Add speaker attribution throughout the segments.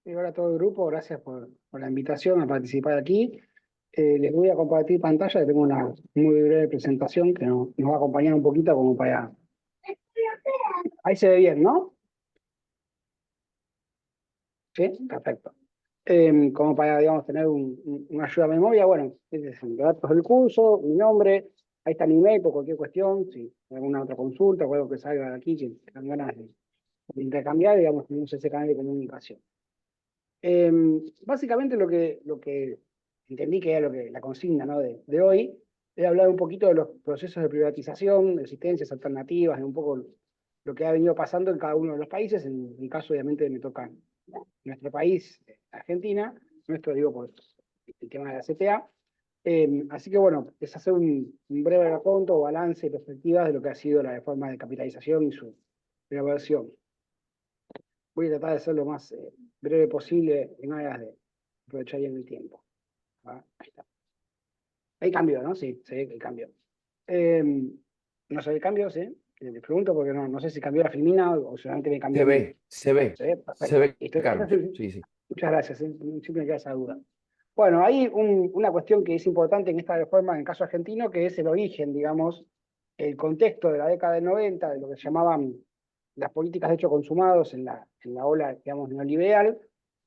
Speaker 1: Y hola a todo el grupo, gracias por la invitación a participar aquí. Les voy a compartir pantalla, que tengo una muy breve presentación que nos va a acompañar un poquito como para... Ahí se ve bien, ¿no? Sí, perfecto. Como para, digamos, tener una ayuda a memoria, bueno, este es los datos del curso, mi nombre, ahí está mi email por cualquier cuestión, si hay alguna otra consulta o algo que salga de aquí, si tengan ganas de intercambiar, digamos, tenemos ese canal de comunicación. Eh, Básicamente lo que entendí que era lo que la consigna, ¿no? de hoy, era hablar un poquito de los procesos de privatización, de existencias alternativas, de un poco lo que ha venido pasando en cada uno de los países. En mi caso, obviamente, me toca nuestro país, Argentina, nuestro digo por el tema de la CTA. Así que bueno, es hacer un breve raconto o balance y perspectivas de lo que ha sido la reforma de capitalización y su reversión. Voy a tratar de ser lo más breve posible en aras de aprovechar bien el tiempo. ¿Va? Ahí está. Hay cambio, ¿no? Sí, se ve que hay cambio. Eh, no sé el cambio, sí. Les pregunto porque no sé si cambió la filmina o solamente me cambió
Speaker 2: Se
Speaker 1: a mí.
Speaker 2: ve, se ve,
Speaker 1: ¿Se ve?
Speaker 2: se
Speaker 1: Perfecto.
Speaker 2: ve,
Speaker 1: Listo.
Speaker 2: Carlos. Sí, sí.
Speaker 1: Muchas gracias. Siempre me queda esa duda. Bueno, hay una cuestión que es importante en esta reforma, en el caso argentino, que es el origen, digamos, el contexto de la década del 90, de lo que se llamaban las políticas de hecho consumados en la ola, digamos, neoliberal.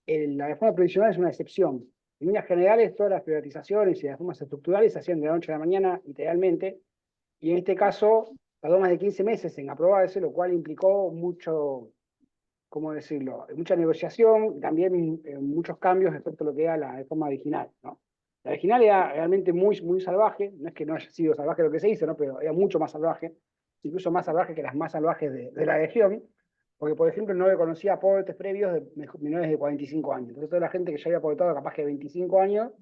Speaker 1: La reforma previsional es una excepción. En líneas generales, todas las privatizaciones y las reformas estructurales se hacían de la noche a la mañana, literalmente, y en este caso tardó más de 15 meses en aprobarse, lo cual implicó mucho, ¿cómo decirlo? Mucha negociación, también muchos cambios respecto a lo que era la reforma original, ¿no? La original era realmente muy, muy salvaje, no es que no haya sido salvaje lo que se hizo, ¿no? Pero era mucho más salvaje, incluso más salvaje que las más salvajes de la región, porque, por ejemplo, no reconocía aportes previos de menores de 45 años. Entonces, toda la gente que ya había aportado capaz que 25 años,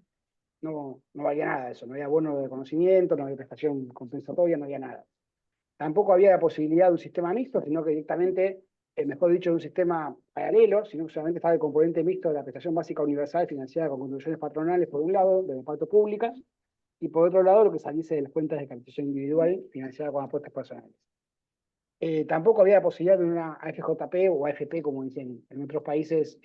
Speaker 1: no valía nada eso, no había bono de conocimiento, no había prestación compensatoria, no había nada. Tampoco había la posibilidad de un sistema mixto, sino que directamente, mejor dicho, de un sistema paralelo, sino que solamente estaba el componente mixto de la prestación básica universal financiada con contribuciones patronales, por un lado, de reparto públicas, y por otro lado, lo que saliese de las cuentas de capitalización individual financiada con apuestas personales. Tampoco había la posibilidad de una AFJP o AFP, como dicen en otros países,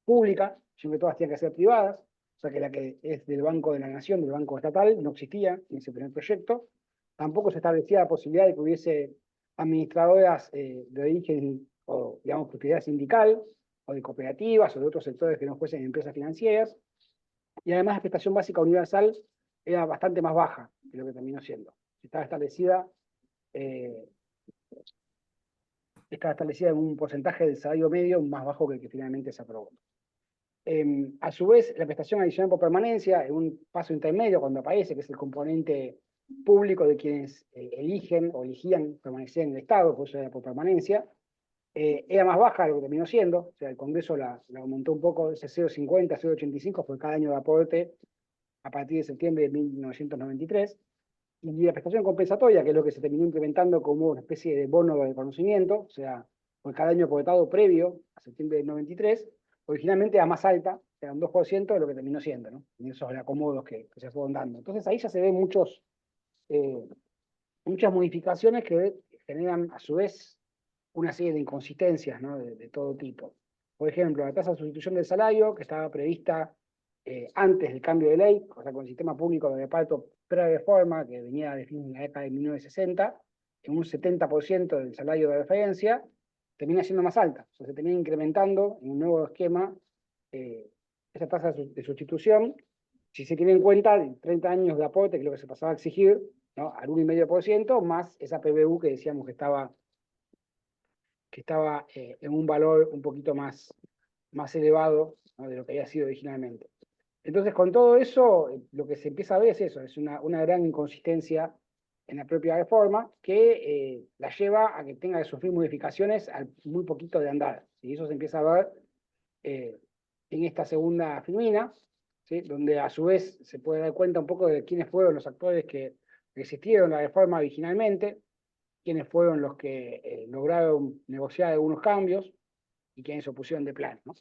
Speaker 1: pública, sino que todas tenían que ser privadas, o sea que la que es del Banco de la Nación, del Banco Estatal, no existía en ese primer proyecto. Tampoco se establecía la posibilidad de que hubiese administradoras de origen o, digamos, propiedad sindical, o de cooperativas, o de otros sectores que no fuesen empresas financieras. Y además la prestación básica universal era bastante más baja de lo que terminó siendo. Estaba establecida, eh, estaba establecida en un porcentaje del salario medio más bajo que el que finalmente se aprobó. A su vez, la prestación adicional por permanencia, en un paso intermedio cuando aparece, que es el componente público de quienes eligen o elegían permanecer en el Estado, por eso era por permanencia, era más baja de lo que terminó siendo, o sea, el Congreso la aumentó un poco, ese 0,50, 0,85 fue cada año de aporte a partir de septiembre de 1993, y la prestación compensatoria, que es lo que se terminó implementando como una especie de bono de reconocimiento, o sea, por cada año aportado previo a septiembre del 93, originalmente era más alta, era un 2% de lo que terminó siendo, ¿no? En esos acomodos que se fueron dando. Entonces ahí ya se ven eh, muchas modificaciones que generan a su vez una serie de inconsistencias, ¿no? de todo tipo. Por ejemplo, la tasa de sustitución del salario, que estaba prevista antes del cambio de ley, o sea, con el sistema público de reparto pre-reforma, que venía definido en la década de 1960, en un 70% del salario de referencia, termina siendo más alta. O sea, se termina incrementando en un nuevo esquema eh, esa tasa de sustitución, si se tiene en cuenta 30 años de aporte, que es lo que se pasaba a exigir, ¿no? Al 1,5%, más esa PBU que decíamos que estaba en un valor un poquito más elevado, ¿no? de lo que había sido originalmente. Entonces, con todo eso, lo que se empieza a ver es eso, es una gran inconsistencia en la propia reforma que la lleva a que tenga que sufrir modificaciones al muy poquito de andar. Y eso se empieza a ver eh, en esta segunda filmina, ¿sí? Donde a su vez se puede dar cuenta un poco de quiénes fueron los actores que resistieron la reforma originalmente, quiénes fueron los que lograron negociar algunos cambios y quiénes se opusieron de plano, ¿no?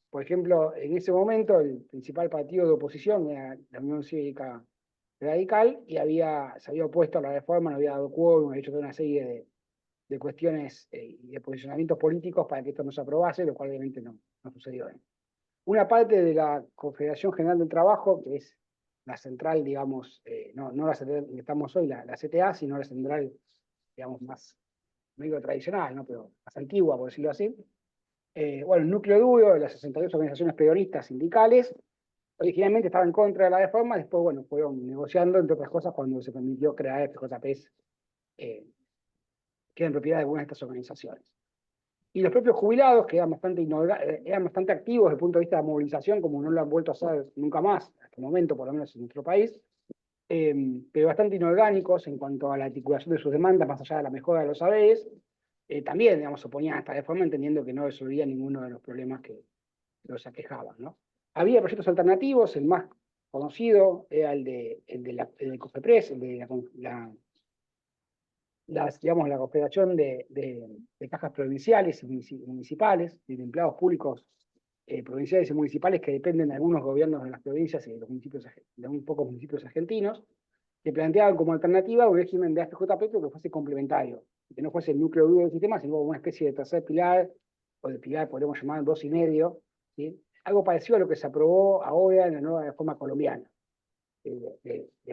Speaker 1: Por ejemplo, en ese momento el principal partido de oposición era la Unión Cívica Radical y se había opuesto a la reforma, no había dado quórum, había hecho toda una serie de cuestiones y de posicionamientos políticos para que esto no se aprobase, lo cual obviamente no sucedió. Una parte de la Confederación General del Trabajo, que es la central, digamos, no la central en que estamos hoy, la CTA, sino la central, digamos, más medio tradicional, ¿no? Pero más antigua, por decirlo así. Bueno, el núcleo duro de las 62 organizaciones peronistas sindicales, originalmente estaba en contra de la reforma, después, bueno, fueron negociando, entre otras cosas, cuando se permitió crear FJPs que eran propiedad de algunas de estas organizaciones. Y los propios jubilados, que eran bastante activos desde el punto de vista de la movilización, como no lo han vuelto a hacer nunca más, hasta el momento, por lo menos en nuestro país, pero bastante inorgánicos en cuanto a la articulación de sus demandas, más allá de la mejora de los saberes, también, digamos, se oponían a esta reforma entendiendo que no resolvía ninguno de los problemas que los aquejaban, ¿no? Había proyectos alternativos, el más conocido era el del COFEPRES, el de digamos, la Confederación de Cajas Provinciales y Municipales, y de empleados públicos provinciales y municipales que dependen de algunos gobiernos de las provincias y de los municipios, de un pocos municipios argentinos, que planteaban como alternativa un régimen de AFJP que fuese complementario, que no fuese el núcleo duro del sistema, sino una especie de tercer pilar, o de pilar podríamos llamar 2,5, ¿sí? Algo parecido a lo que se aprobó ahora en la nueva reforma colombiana,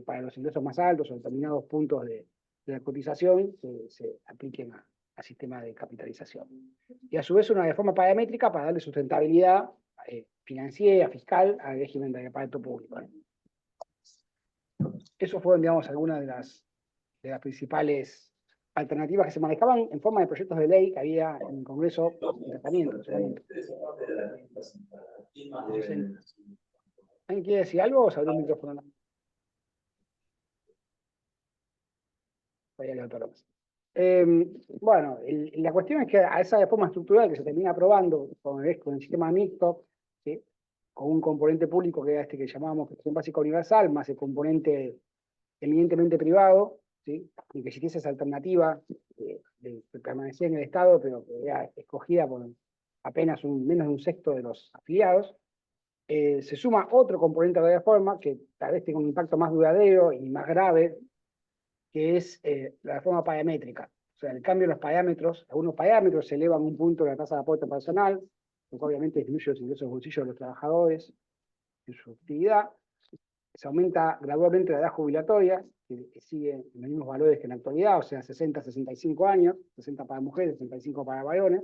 Speaker 1: para los ingresos más altos o determinados puntos de la cotización se apliquen al sistema de capitalización. Y a su vez una reforma paramétrica para darle sustentabilidad financiera, fiscal, al régimen de aparato público. Eso fueron, digamos, algunas de las principales alternativas que se manejaban en forma de proyectos de ley que había en el Congreso de tratamiento. ¿Alguien quiere decir algo o se abrió un micrófono? Bueno, la cuestión es que a esa reforma estructural que se termina aprobando con el sistema mixto, ¿sí? Con un componente público que era este que llamábamos prestación básica universal, más el componente eminentemente privado, ¿sí? Y que existiese esa alternativa de permanecer en el Estado, pero que era escogida por apenas menos de un sexto de los afiliados. Se suma otro componente de la reforma que tal vez tenga un impacto más duradero y más grave, que es la reforma paramétrica. O sea, el cambio de los parámetros, algunos parámetros se elevan un punto de la tasa de aporte personal, lo que obviamente disminuye los ingresos de bolsillo de los trabajadores en su actividad. Se aumenta gradualmente la edad jubilatoria, que sigue en los mismos valores que en la actualidad, o sea, 60 a 65 años, 60 para mujeres, 65 para varones.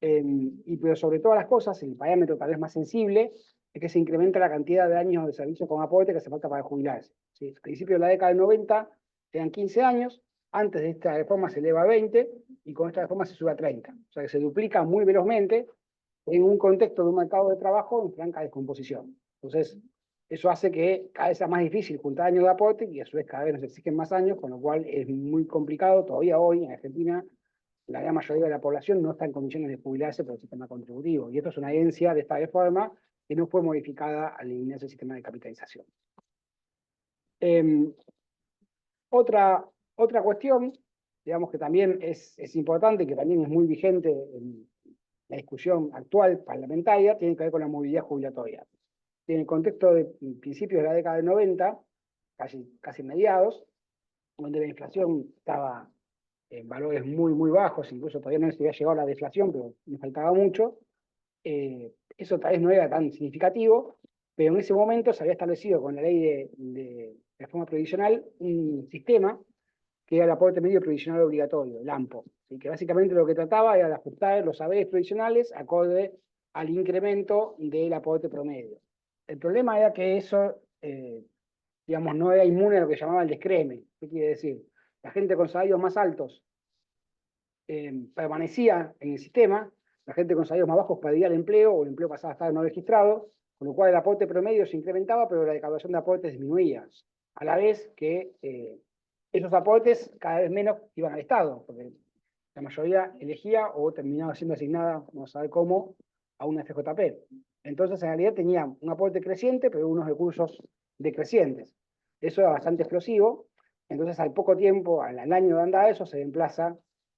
Speaker 1: Pero sobre todas las cosas, el parámetro tal vez más sensible es que se incrementa la cantidad de años de servicio con aporte que hace falta para jubilarse. ¿Sí? Al principio de la década del 90 eran 15 años, antes de esta reforma se eleva a 20 y con esta reforma se sube a 30. O sea que se duplica muy velozmente en un contexto de un mercado de trabajo en franca descomposición. Entonces, eso hace que cada vez sea más difícil juntar años de aporte y a su vez cada vez nos exigen más años, con lo cual es muy complicado. Todavía hoy en Argentina la gran mayoría de la población no está en condiciones de jubilarse por el sistema contributivo. Y esto es una herencia de esta reforma que no fue modificada al eliminarse el sistema de capitalización. Otra cuestión, digamos que también es importante, que también es muy vigente en la discusión actual parlamentaria, tiene que ver con la movilidad jubilatoria. En el contexto de principios de la década del 90, casi mediados, donde la inflación estaba en valores muy bajos, incluso todavía no se había llegado a la deflación, pero nos faltaba mucho, eso tal vez no era tan significativo, pero en ese momento se había establecido con la ley de reforma previsional un sistema que era el aporte medio previsional obligatorio, el AMPO, ¿sí? Que básicamente lo que trataba era de ajustar los saberes previsionales acorde al incremento del aporte promedio. El problema era que eso, digamos, no era inmune a lo que llamaba el descreme. ¿Qué quiere decir? La gente con salarios más altos permanecía en el sistema, la gente con salarios más bajos perdía el empleo o el empleo pasaba a estar no registrado, con lo cual el aporte promedio se incrementaba, pero la recaudación de aportes disminuía, a la vez que esos aportes cada vez menos iban al Estado, porque la mayoría elegía o terminaba siendo asignada, no sabe cómo, a una FJP. Entonces, en realidad tenía un aporte creciente, pero unos recursos decrecientes. Eso era bastante explosivo. Entonces, al poco tiempo, al año de andar, eso se reemplaza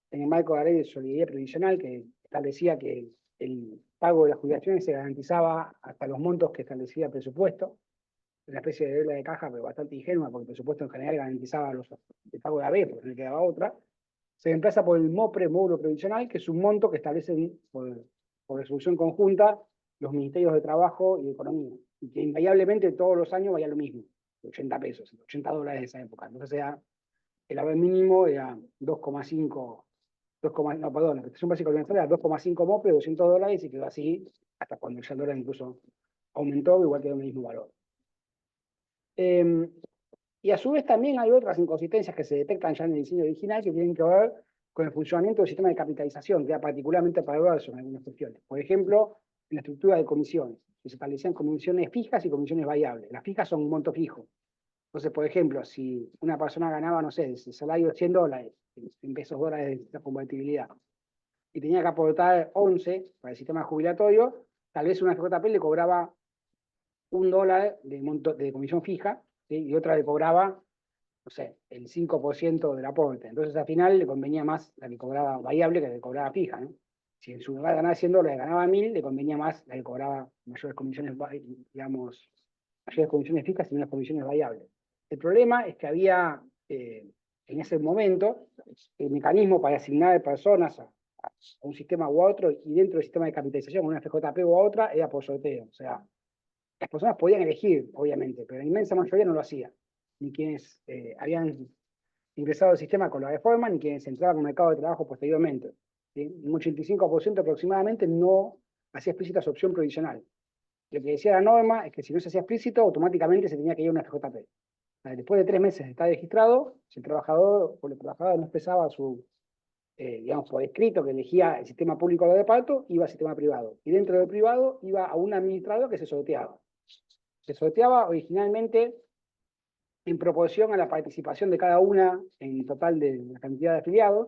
Speaker 1: en el marco de la ley de solidaridad previsional, que establecía que el pago de las jubilaciones se garantizaba hasta los montos que establecía el presupuesto, una especie de regla de caja, pero bastante ingenua, porque el presupuesto en general garantizaba el pago de AB, porque no le quedaba otra. se reemplaza por el MOPRE, módulo previsional, que es un monto que establecen por resolución conjunta los ministerios de Trabajo y de Economía, y que invariablemente todos los años vaya lo mismo, 80 pesos, $80 de esa época. Entonces el haber mínimo era 2,5, no, perdón, la prestación básica universal era 2,5 MOPRE, $200, y quedó así hasta cuando ya el dólar incluso aumentó, igual quedó en el mismo valor. Y a su vez también hay otras inconsistencias que se detectan ya en el diseño original que tienen que ver con el funcionamiento del sistema de capitalización, que era particularmente perverso en algunas cuestiones. Por ejemplo, en la estructura de comisiones, que se establecían comisiones fijas y comisiones variables. Las fijas son un monto fijo. Entonces, por ejemplo, si una persona ganaba, no sé, el salario de $100, en pesos dólares de la convertibilidad, y tenía que aportar 11 para el sistema jubilatorio, tal vez una FJP le cobraba $1 de comisión fija, ¿sí? Y otra le cobraba, no sé, el 5% del aporte. Entonces al final le convenía más la que cobraba variable que la que cobraba fija, ¿no? Si en su lugar de ganar $100 ganaba 1.000, le convenía más la que cobraba mayores comisiones, digamos, mayores comisiones fijas y menos comisiones variables. El problema es que había, en ese momento, el mecanismo para asignar personas a un sistema u otro, y dentro del sistema de capitalización, una FJP u otra, era por sorteo. O sea, las personas podían elegir, obviamente, pero la inmensa mayoría no lo hacía. Ni quienes habían ingresado al sistema con la reforma, ni quienes entraban al mercado de trabajo posteriormente. ¿Sí? Un 85% aproximadamente no hacía explícita su opción provisional. Lo que decía la norma es que si no se hacía explícito, automáticamente se tenía que ir a una FJP. Después de 3 meses de estar registrado, si el trabajador o la trabajadora no expresaba su, digamos, por escrito, que elegía el sistema público o de reparto, iba al sistema privado. Y dentro del privado iba a un administrador que se sorteaba. Se sorteaba originalmente en proporción a la participación de cada una en el total de la cantidad de afiliados,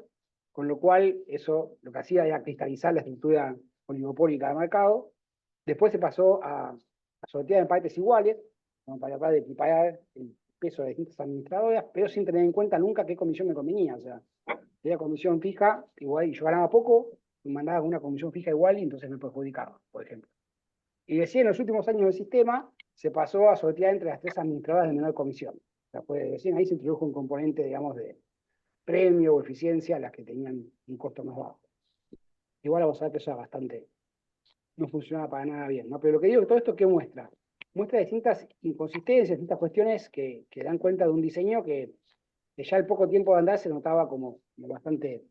Speaker 1: con lo cual eso lo que hacía era cristalizar la estructura oligopólica del mercado. Después se pasó a sortear en partes iguales, como para tratar de equiparar el peso de distintas administradoras, pero sin tener en cuenta nunca qué comisión me convenía. O sea, si era comisión fija, igual, y yo ganaba poco, me mandaba con una comisión fija igual y entonces me perjudicaba, por ejemplo. Y recién en los últimos años del sistema se pasó a sortear entre las 3 administradoras de menor comisión. O sea, recién ahí se introdujo un componente, digamos, de premio o eficiencia a las que tenían un costo más bajo. Igual vamos a ver que eso es bastante, no funcionaba para nada bien, ¿no? Pero lo que digo, todo esto, ¿qué muestra? Muestra distintas inconsistencias, distintas cuestiones que dan cuenta de un diseño que ya al poco tiempo de andar se notaba como bastante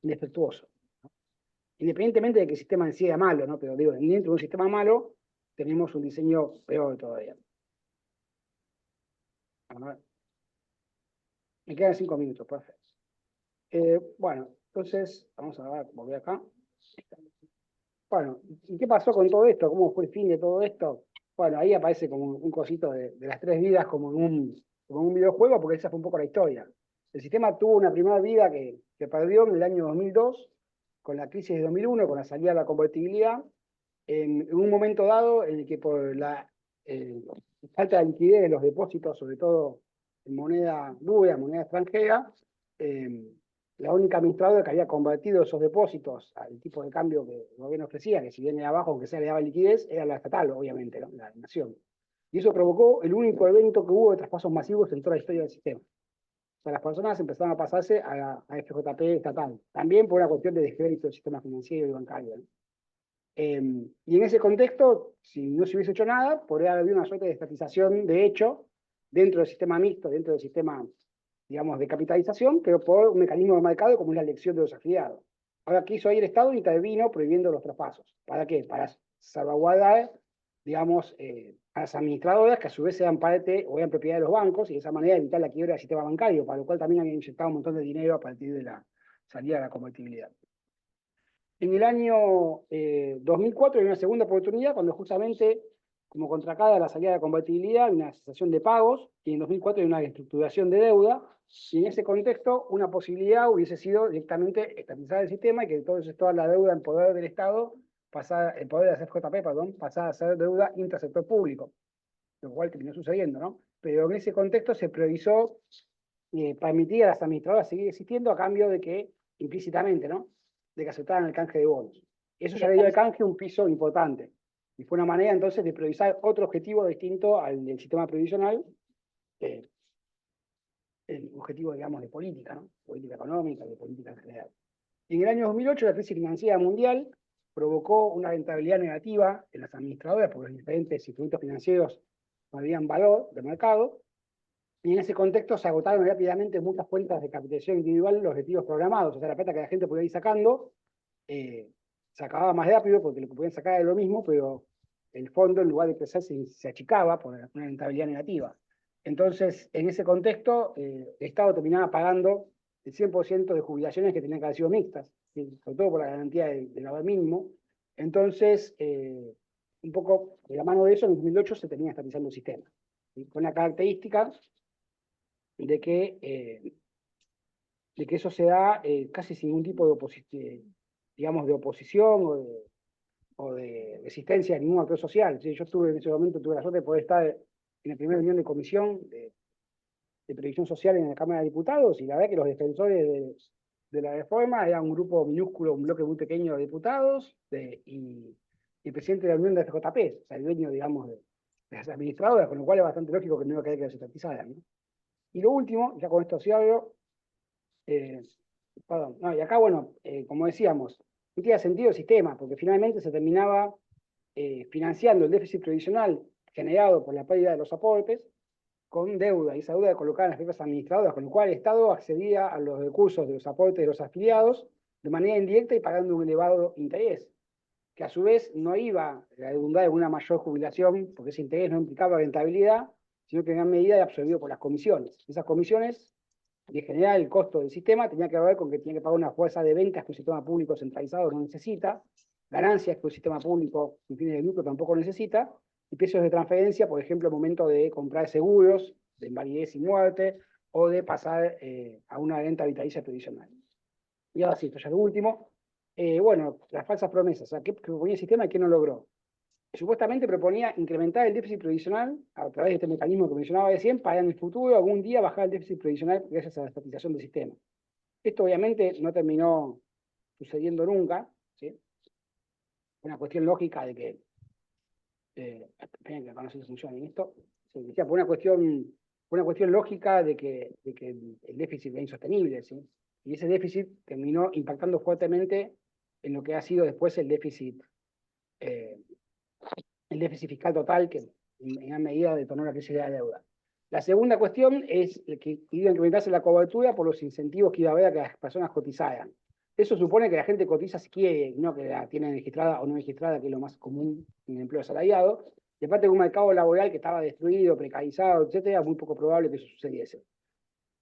Speaker 1: defectuoso. Independientemente de que el sistema en sí era malo, ¿no? Pero digo, dentro de un sistema malo tenemos un diseño peor todavía. A ver. Me quedan 5 minutos, perfecto. Bueno, entonces, vamos a ver, volver acá. Bueno, ¿y qué pasó con todo esto? ¿Cómo fue el fin de todo esto? Bueno, ahí aparece como un cosito de las 3 vidas como en un videojuego, porque esa fue un poco la historia. El sistema tuvo una primera vida que perdió en el año 2002, con la crisis de 2001, con la salida de la convertibilidad, en un momento dado en el que por la falta de liquidez de los depósitos, sobre todo en moneda dura, moneda extranjera, la única administradora que había convertido esos depósitos al tipo de cambio que el gobierno ofrecía, que si bien era bajo, aunque sea le daba liquidez, era la estatal, obviamente, ¿no? La nación. Y eso provocó el único evento que hubo de traspasos masivos en toda la historia del sistema. O sea, las personas empezaron a pasarse a FJP estatal, también por una cuestión de descrédito del sistema financiero y bancario, ¿no? Y en ese contexto, si no se hubiese hecho nada, podría haber habido una suerte de estatización de hecho dentro del sistema mixto, dentro del sistema, digamos, de capitalización, pero por un mecanismo de mercado como es la elección de los afiliados. Ahora, ¿qué hizo ahí el Estado? Intervino prohibiendo los traspasos. ¿Para qué? Para salvaguardar, digamos, a las administradoras que a su vez sean parte o eran propiedad de los bancos y de esa manera evitar la quiebra del sistema bancario, para lo cual también habían inyectado un montón de dinero a partir de la salida de la convertibilidad. En el año 2004 hay una segunda oportunidad, cuando justamente, como contracara de la salida de convertibilidad, hay una cesación de pagos, y en 2004 hay una reestructuración de deuda, y en ese contexto una posibilidad hubiese sido directamente estatizar el sistema y que entonces toda la deuda en poder del Estado, en poder de la CFJP, perdón, pasara a ser deuda intrasector público, lo cual terminó sucediendo, ¿no? Pero en ese contexto se priorizó permitir a las administradoras seguir existiendo a cambio de que, implícitamente, ¿no?, de que aceptaran el canje de bonos. Eso ya le dio al canje un piso importante. Y fue una manera entonces de priorizar otro objetivo distinto al del sistema previsional, el objetivo, digamos, de política, ¿no? Política económica, de política en general. Y en el año 2008 la crisis financiera mundial provocó una rentabilidad negativa en las administradoras porque los diferentes instrumentos financieros no habían valor de mercado, y en ese contexto se agotaron rápidamente muchas cuentas de capitalización individual los objetivos programados, o sea, la plata que la gente podía ir sacando se acababa más rápido porque lo que podían sacar era lo mismo, pero el fondo en lugar de crecer se achicaba por una rentabilidad negativa. Entonces, en ese contexto, el Estado terminaba pagando el 100% de jubilaciones que tenían que haber sido mixtas, ¿sí? Sobre todo por la garantía del haber mínimo. Entonces, un poco de la mano de eso, en 2008 se termina estatizando el sistema, ¿sí? Con la característica de que eso se da casi sin ningún tipo de oposición, digamos, de oposición o de resistencia a ningún actor social. ¿Sí? Yo estuve en ese momento, tuve la suerte de poder estar en la primera reunión de comisión de previsión social en la Cámara de Diputados, y la verdad que los defensores de la reforma eran un grupo minúsculo, un bloque muy pequeño de diputados, y el presidente de la Unión de FJP, o sea, el dueño, digamos, de las administradoras, con lo cual es bastante lógico que no iba a querer que las estatizaran, ¿no? Y lo último, ya con esto sí hablo, eh, perdón, no, y acá, bueno, como decíamos, no tiene sentido el sistema, porque finalmente se terminaba financiando el déficit previsional generado por la pérdida de los aportes con deuda, y esa deuda colocada en las propias administradoras, con lo cual el Estado accedía a los recursos de los aportes de los afiliados de manera indirecta y pagando un elevado interés, que a su vez no iba a redundar en una mayor jubilación, porque ese interés no implicaba rentabilidad, sino que en gran medida era absorbido por las comisiones. Esas comisiones, y en general el costo del sistema, tenía que ver con que tenía que pagar una fuerza de ventas que un sistema público centralizado no necesita, ganancias que un sistema público sin fines de lucro tampoco necesita, y precios de transferencia, por ejemplo, al momento de comprar seguros de invalidez y muerte, o de pasar a una renta vitalicia previsional. Y ahora sí, esto ya es lo último. Bueno, las falsas promesas, o sea, ¿qué proponía el sistema y qué no logró? Supuestamente proponía incrementar el déficit previsional a través de este mecanismo que mencionaba recién, para en el futuro algún día bajar el déficit previsional gracias a la estatización del sistema. Esto obviamente no terminó sucediendo nunca, ¿sí? Una cuestión lógica de que esperen que acá no sé si funciona en esto, se decía por una cuestión lógica de que el déficit era insostenible, ¿sí? Y ese déficit terminó impactando fuertemente en lo que ha sido después eh, el déficit fiscal total, que en gran medida detonó la crisis de la deuda. La segunda cuestión es que iba a incrementarse la cobertura por los incentivos que iba a haber a que las personas cotizaran. Eso supone que la gente cotiza si quiere, no que la tienen registrada o no registrada, que es lo más común en el empleo asalariado. Y aparte de un mercado laboral que estaba destruido, precarizado, etcétera, muy poco probable que eso sucediese.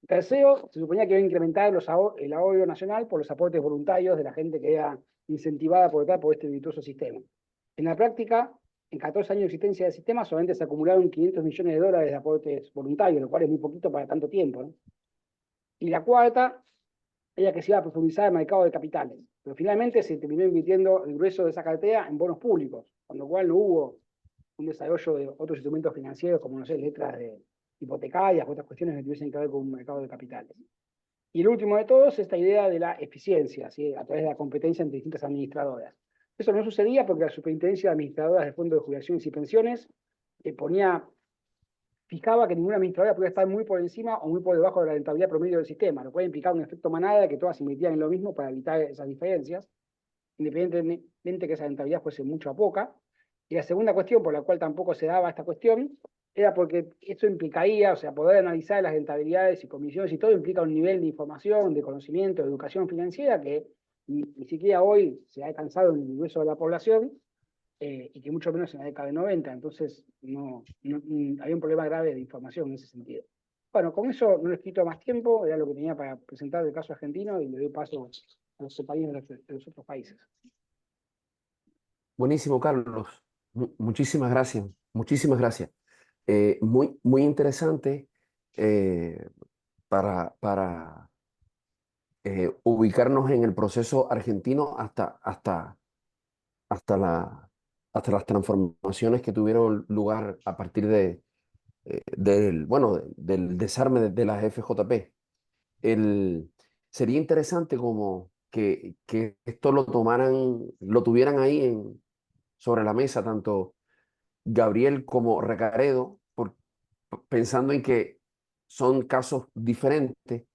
Speaker 1: Tercero, se suponía que iba a incrementar el ahorro nacional por los aportes voluntarios de la gente que era incentivada por este virtuoso sistema. En la práctica, en 14 años de existencia del sistema, solamente se acumularon 500 millones de dólares de aportes voluntarios, lo cual es muy poquito para tanto tiempo, ¿no? Y la cuarta era que se iba a profundizar el mercado de capitales, pero finalmente se terminó invirtiendo el grueso de esa cartera en bonos públicos, con lo cual no hubo un desarrollo de otros instrumentos financieros como, no sé, letras de hipotecarias, otras cuestiones que tuviesen que ver con un mercado de capitales. Y el último de todos, esta idea de la eficiencia, ¿sí? A través de la competencia entre distintas administradoras. Eso no sucedía porque la Superintendencia de Administradoras de Fondos de Jubilaciones y Pensiones fijaba que ninguna administradora podía estar muy por encima o muy por debajo de la rentabilidad promedio del sistema, lo cual implicar un efecto manada de que todas invertían en lo mismo para evitar esas diferencias, independientemente que esa rentabilidad fuese mucho o poca. Y la segunda cuestión por la cual tampoco se daba esta cuestión era porque eso implicaría, o sea, poder analizar las rentabilidades y comisiones y todo implica un nivel de información, de conocimiento, de educación financiera que ni siquiera hoy se ha alcanzado en el grueso de la población, y que mucho menos en la década de 90. Entonces había un problema grave de información en ese sentido. Bueno, con eso no les quito más tiempo, era lo que tenía para presentar el caso argentino, y le doy paso a los compañeros de los otros países.
Speaker 2: Buenísimo, Carlos. Muchísimas gracias. Muchísimas gracias. Muy, muy interesante eh, para ubicarnos en el proceso argentino hasta, la, hasta las transformaciones que tuvieron lugar a partir del desarme de las FJP. Sería interesante como que esto lo tuvieran ahí sobre la mesa, tanto Gabriel como Recaredo, pensando en que son casos diferentes.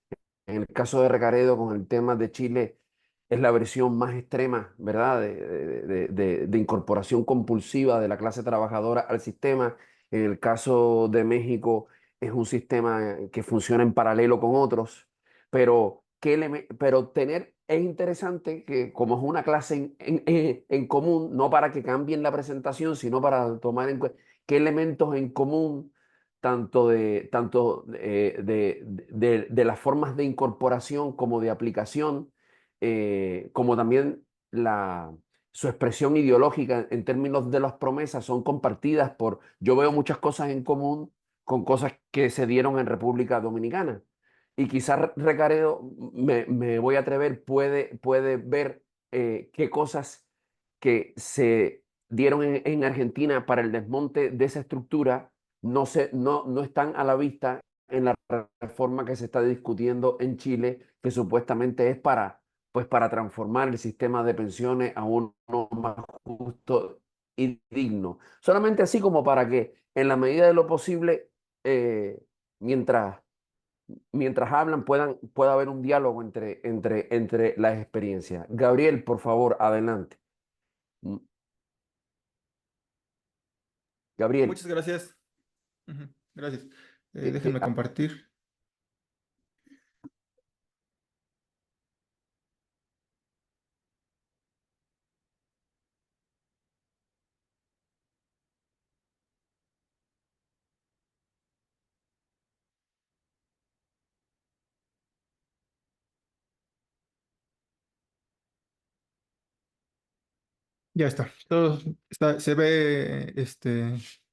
Speaker 2: En el caso de Recaredo, con el tema de Chile, es la versión más extrema, ¿verdad? De incorporación compulsiva de la clase trabajadora al sistema. En el caso de México, es un sistema que funciona en paralelo con otros, pero, pero tener, es interesante que como es una clase en común, no para que cambien la presentación, sino para tomar en cuenta qué elementos en común tanto de las formas de incorporación como de aplicación, como también su expresión ideológica en términos de las promesas son compartidas yo veo muchas cosas en común con cosas que se dieron en República Dominicana. Y quizás Recaredo, me voy a atrever, puede ver qué cosas que se dieron en Argentina para el desmonte de esa estructura no están a la vista en la reforma que se está discutiendo en Chile, que supuestamente es pues para transformar el sistema de pensiones a uno más justo y digno. Solamente así como para que en la medida de lo posible, mientras, mientras hablan, pueda haber un diálogo entre las experiencias. Gabriel, por favor, adelante. Mm, Gabriel.
Speaker 3: Muchas gracias. Ujú, gracias.
Speaker 2: eh, eh,
Speaker 3: Déjenme compartir. Ya está. Todo se ve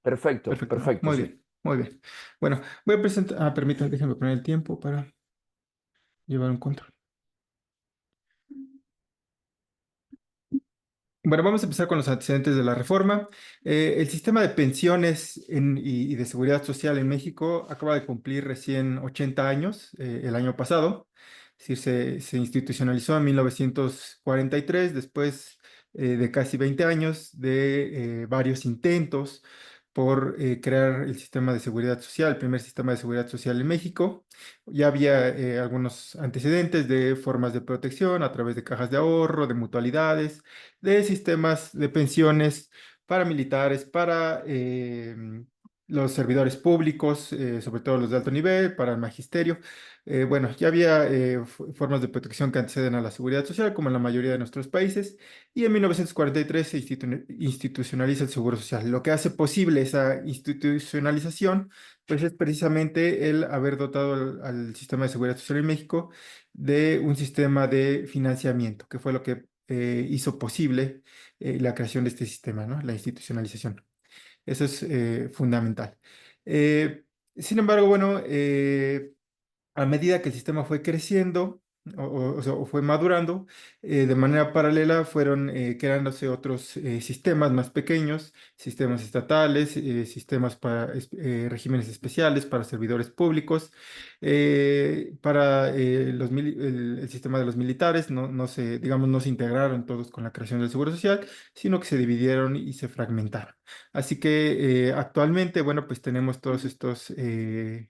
Speaker 2: Perfecto,
Speaker 3: perfecto, ¿no?
Speaker 2: perfecto,
Speaker 3: Muy
Speaker 2: sí.
Speaker 3: bien, muy bien. Bueno, voy a presentar. Permítanme, déjenme poner el tiempo para llevar un control. Bueno, vamos a empezar con los antecedentes de la reforma. El sistema de pensiones y de seguridad social en México acaba de cumplir recién 80 años, el año pasado. Es decir, se institucionalizó en 1943, después de casi 20 años de varios intentos por crear el sistema de seguridad social, el primer sistema de seguridad social en México. Ya había algunos antecedentes de formas de protección a través de cajas de ahorro, de mutualidades, de sistemas de pensiones para militares, para los servidores públicos, sobre todo los de alto nivel, para el magisterio. Bueno, ya había formas de protección que anteceden a la seguridad social, como en la mayoría de nuestros países, y en 1943 se institucionaliza el Seguro Social. Lo que hace posible esa institucionalización, pues es precisamente el haber dotado al sistema de seguridad social en México de un sistema de financiamiento, que fue lo que hizo posible la creación de este sistema, ¿no? La institucionalización. Eso es fundamental. Eh, Sin embargo, bueno, a medida que el sistema fue creciendo o sea, o fue madurando, de manera paralela fueron creándose otros sistemas más pequeños, sistemas estatales, sistemas para regímenes especiales, para servidores públicos, para el sistema de los militares. No se, digamos, no se integraron todos con la creación del Seguro Social, sino que se dividieron y se fragmentaron. Así que actualmente, bueno, pues tenemos todos estos,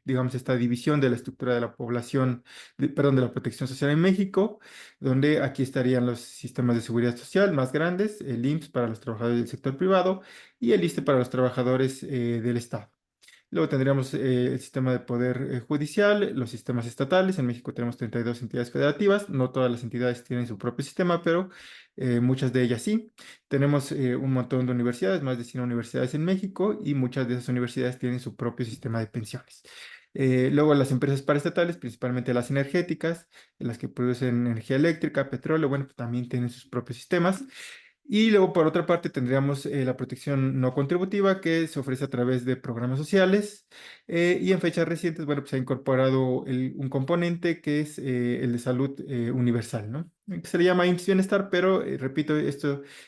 Speaker 3: digamos, esta división de la estructura de la población, perdón, de la protección social en México, donde aquí estarían los sistemas de seguridad social más grandes, el IMSS para los trabajadores del sector privado y el ISSSTE para los trabajadores del Estado. Luego tendríamos el sistema de poder judicial, los sistemas estatales. En México tenemos 32 entidades federativas. No todas las entidades tienen su propio sistema, pero muchas de ellas sí. Tenemos un montón de universidades, más de 100 universidades en México, y muchas de esas universidades tienen su propio sistema de pensiones. Luego las empresas paraestatales, principalmente las energéticas, las que producen energía eléctrica, petróleo, bueno, pues también tienen sus propios sistemas. Y luego, por otra parte, tendríamos la protección no contributiva que se ofrece a través de programas sociales. Y en fechas recientes, bueno, pues se ha incorporado un componente que es el de salud universal, ¿no? Que se le llama IMSS Bienestar, pero repito,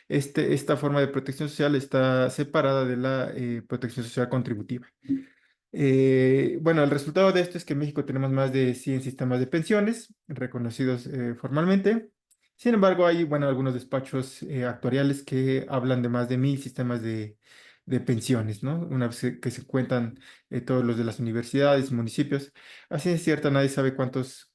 Speaker 3: esta forma de protección social está separada de la protección social contributiva. Bueno, el resultado de esto es que en México tenemos más de 100 sistemas de pensiones reconocidos formalmente. Sin embargo, hay, bueno, algunos despachos actuariales que hablan de más de 1000 sistemas de pensiones, ¿no? Una vez que se cuentan todos los de las universidades, municipios. Así es cierto, nadie sabe cuántos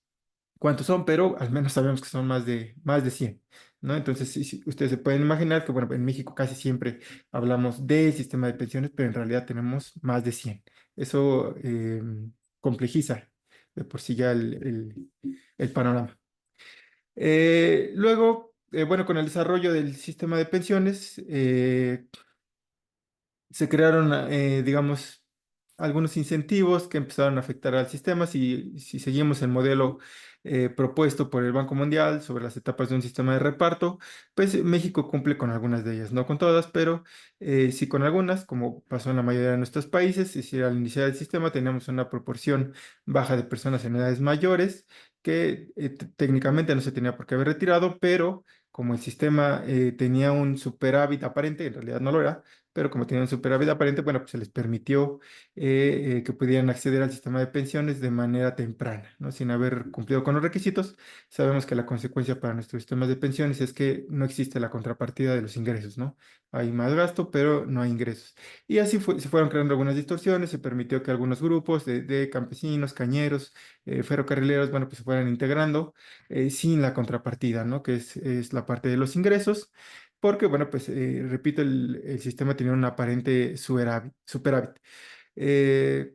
Speaker 3: son, pero al menos sabemos que son más de 100, ¿no? Entonces, sí, ustedes se pueden imaginar que, bueno, en México casi siempre hablamos del sistema de pensiones, pero en realidad tenemos más de 100. Eso complejiza de por sí ya el panorama. Luego, bueno, con el desarrollo del sistema de pensiones, se crearon, digamos, algunos incentivos que empezaron a afectar al sistema. Si seguimos el modelo propuesto por el Banco Mundial sobre las etapas de un sistema de reparto, pues México cumple con algunas de ellas, no con todas, pero sí con algunas, como pasó en la mayoría de nuestros países. Es decir, al iniciar el sistema teníamos una proporción baja de personas en edades mayores que técnicamente no se tenía por qué haber retirado, pero como el sistema tenía un superávit aparente, en realidad no lo era, pero como tenían superávit aparente, bueno, pues se les permitió que pudieran acceder al sistema de pensiones de manera temprana, ¿no? Sin haber cumplido con los requisitos. Sabemos que la consecuencia para nuestros sistemas de pensiones es que no existe la contrapartida de los ingresos, ¿no? Hay más gasto, pero no hay ingresos. Y así se fueron creando algunas distorsiones, se permitió que algunos grupos de campesinos, cañeros, ferrocarrileros, bueno, pues se fueran integrando sin la contrapartida, ¿no? Que es la parte de los ingresos. Porque, bueno, pues repito, el sistema tenía un aparente superávit. Eh,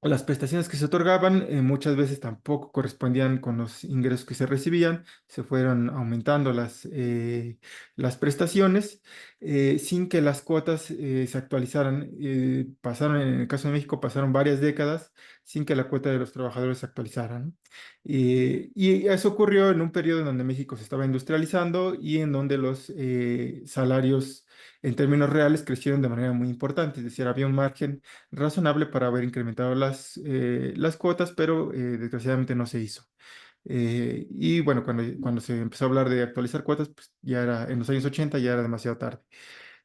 Speaker 3: las prestaciones que se otorgaban muchas veces tampoco correspondían con los ingresos que se recibían, se fueron aumentando las prestaciones sin que las cuotas se actualizaran. Pasaron, en el caso de México, pasaron varias décadas sin que la cuota de los trabajadores se actualizara, ¿no? Y eso ocurrió en un periodo en donde México se estaba industrializando y en donde los salarios en términos reales crecieron de manera muy importante, es decir, había un margen razonable para haber incrementado las cuotas, pero desgraciadamente no se hizo. Y bueno, cuando se empezó a hablar de actualizar cuotas, pues ya era en los años 80, ya era demasiado tarde.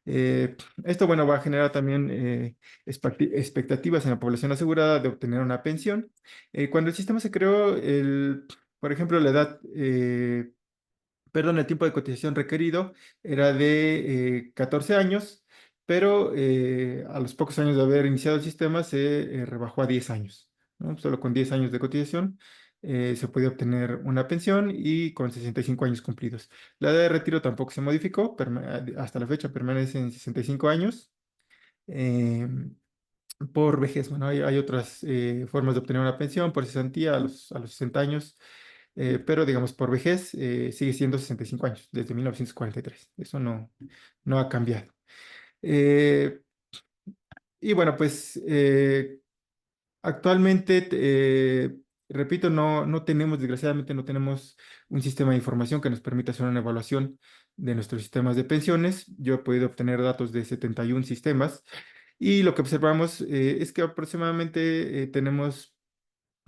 Speaker 3: Esto, bueno, va a generar también expectativas en la población asegurada de obtener una pensión. Cuando el sistema se creó, por ejemplo, la edad perdón, el tiempo de cotización requerido era de 14 años, pero a los pocos años de haber iniciado el sistema se rebajó a 10 años, ¿no? Solo con 10 años de cotización se podía obtener una pensión y con 65 años cumplidos. La edad de retiro tampoco se modificó, hasta la fecha permanece en 65 años. eh, por vejez, bueno, hay otras formas de obtener una pensión por cesantía a los 60 años, pero digamos por vejez sigue siendo 65 años, desde 1943. Eso no ha cambiado. Eh, y bueno, pues actualmente, repito, no tenemos, desgraciadamente, no tenemos un sistema de información que nos permita hacer una evaluación de nuestros sistemas de pensiones. Yo he podido obtener datos de 71 sistemas y lo que observamos es que aproximadamente tenemos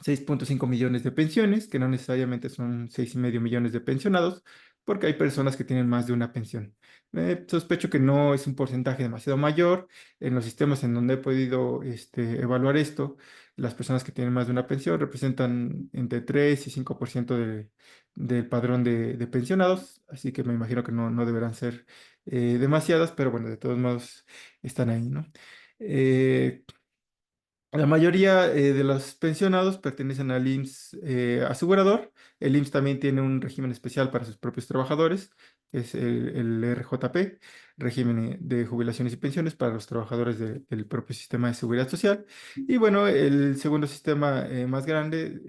Speaker 3: 6.5 millones de pensiones, que no necesariamente son 6,5 millones de pensionados, porque hay personas que tienen más de una pensión. Sospecho que no es un porcentaje demasiado mayor. En los sistemas en donde he podido evaluar esto, las personas que tienen más de una pensión representan entre 3 y 5% del padrón de pensionados, así que me imagino que no deberán ser demasiadas, pero bueno, de todos modos están ahí, ¿no? Eh, la mayoría de los pensionados pertenecen al IMSS asegurador. El IMSS también tiene un régimen especial para sus propios trabajadores, que es el RJP, régimen de jubilaciones y pensiones para los trabajadores del propio sistema de seguridad social. Y bueno, el segundo sistema más grande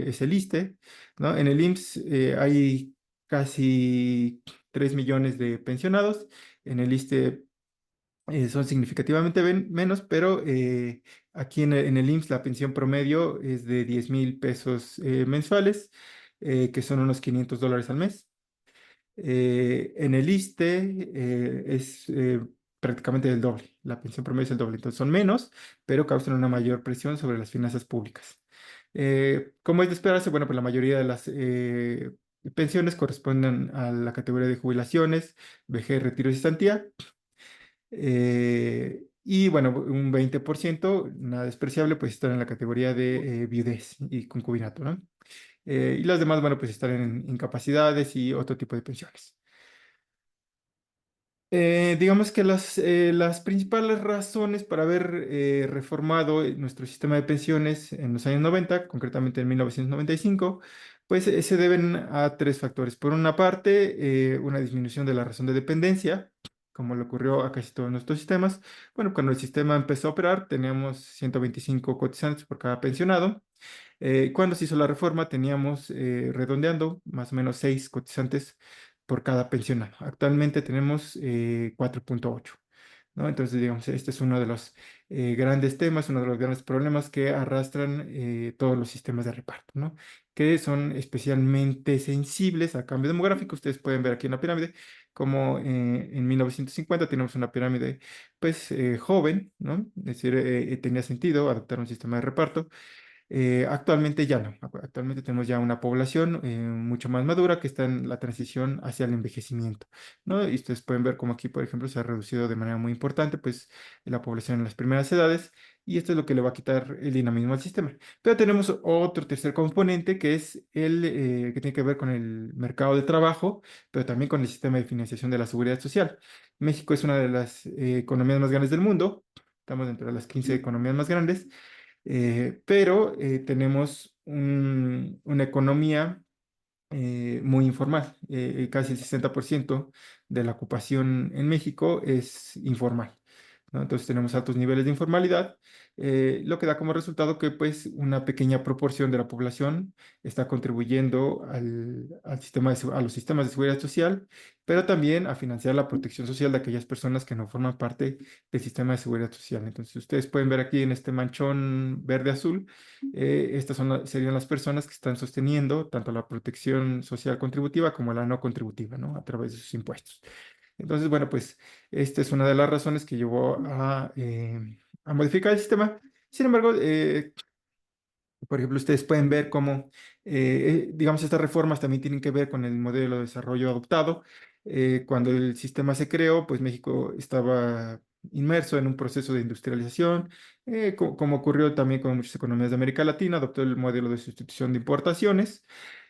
Speaker 3: es el ISSSTE, ¿no? En el IMSS hay casi 3 millones de pensionados. En el ISSSTE son significativamente menos, pero aquí en el IMSS la pensión promedio es de 10,000 pesos mensuales, que son unos $500 al mes. En el ISSSTE es prácticamente el doble, la pensión promedio es el doble, entonces son menos, pero causan una mayor presión sobre las finanzas públicas. Como es de esperarse, bueno, pues la mayoría de las pensiones corresponden a la categoría de jubilaciones, vejez, retiro y cesantía. Y bueno, un 20%, nada despreciable, pues están en la categoría de viudez y concubinato, ¿no? Y las demás, bueno, pues están en incapacidades y otro tipo de pensiones. Digamos que las principales razones para haber reformado nuestro sistema de pensiones en los años 90, concretamente en 1995, pues se deben a tres factores. Por una parte, una disminución de la razón de dependencia, como le ocurrió a casi todos nuestros sistemas. Bueno, cuando el sistema empezó a operar, teníamos 125 cotizantes por cada pensionado. Cuando se hizo la reforma, teníamos, redondeando, más o menos 6 cotizantes por cada pensionado. Actualmente tenemos 4.8, ¿no? Entonces, digamos, este es uno de los grandes temas, uno de los grandes problemas que arrastran todos los sistemas de reparto, ¿no? Que son especialmente sensibles a cambio demográfico. Ustedes pueden ver aquí en la pirámide como en 1950 tenemos una pirámide, pues, joven, ¿no? Es decir, tenía sentido adoptar un sistema de reparto. Actualmente ya no. Actualmente tenemos ya una población mucho más madura que está en la transición hacia el envejecimiento, ¿no? Y ustedes pueden ver cómo aquí, por ejemplo, se ha reducido de manera muy importante, pues, la población en las primeras edades, y esto es lo que le va a quitar el dinamismo al sistema. Pero tenemos otro tercer componente que es el que tiene que ver con el mercado de trabajo, pero también con el sistema de financiación de la seguridad social. México es una de las economías más grandes del mundo. Estamos dentro de las 15 economías más grandes, pero tenemos una economía muy informal. Casi el 60% de la ocupación en México es informal, ¿no? Entonces tenemos altos niveles de informalidad, lo que da como resultado que pues una pequeña proporción de la población está contribuyendo al sistema a los sistemas de seguridad social, pero también a financiar la protección social de aquellas personas que no forman parte del sistema de seguridad social. Entonces ustedes pueden ver aquí en este manchón verde-azul, estas serían las personas que están sosteniendo tanto la protección social contributiva como la no contributiva, ¿no? A través de sus impuestos. Entonces, bueno, pues esta es una de las razones que llevó a modificar el sistema. Sin embargo, por ejemplo, ustedes pueden ver cómo, digamos, estas reformas también tienen que ver con el modelo de desarrollo adoptado. Cuando el sistema se creó, pues México estaba inmerso en un proceso de industrialización, como ocurrió también con muchas economías de América Latina, adoptó el modelo de sustitución de importaciones.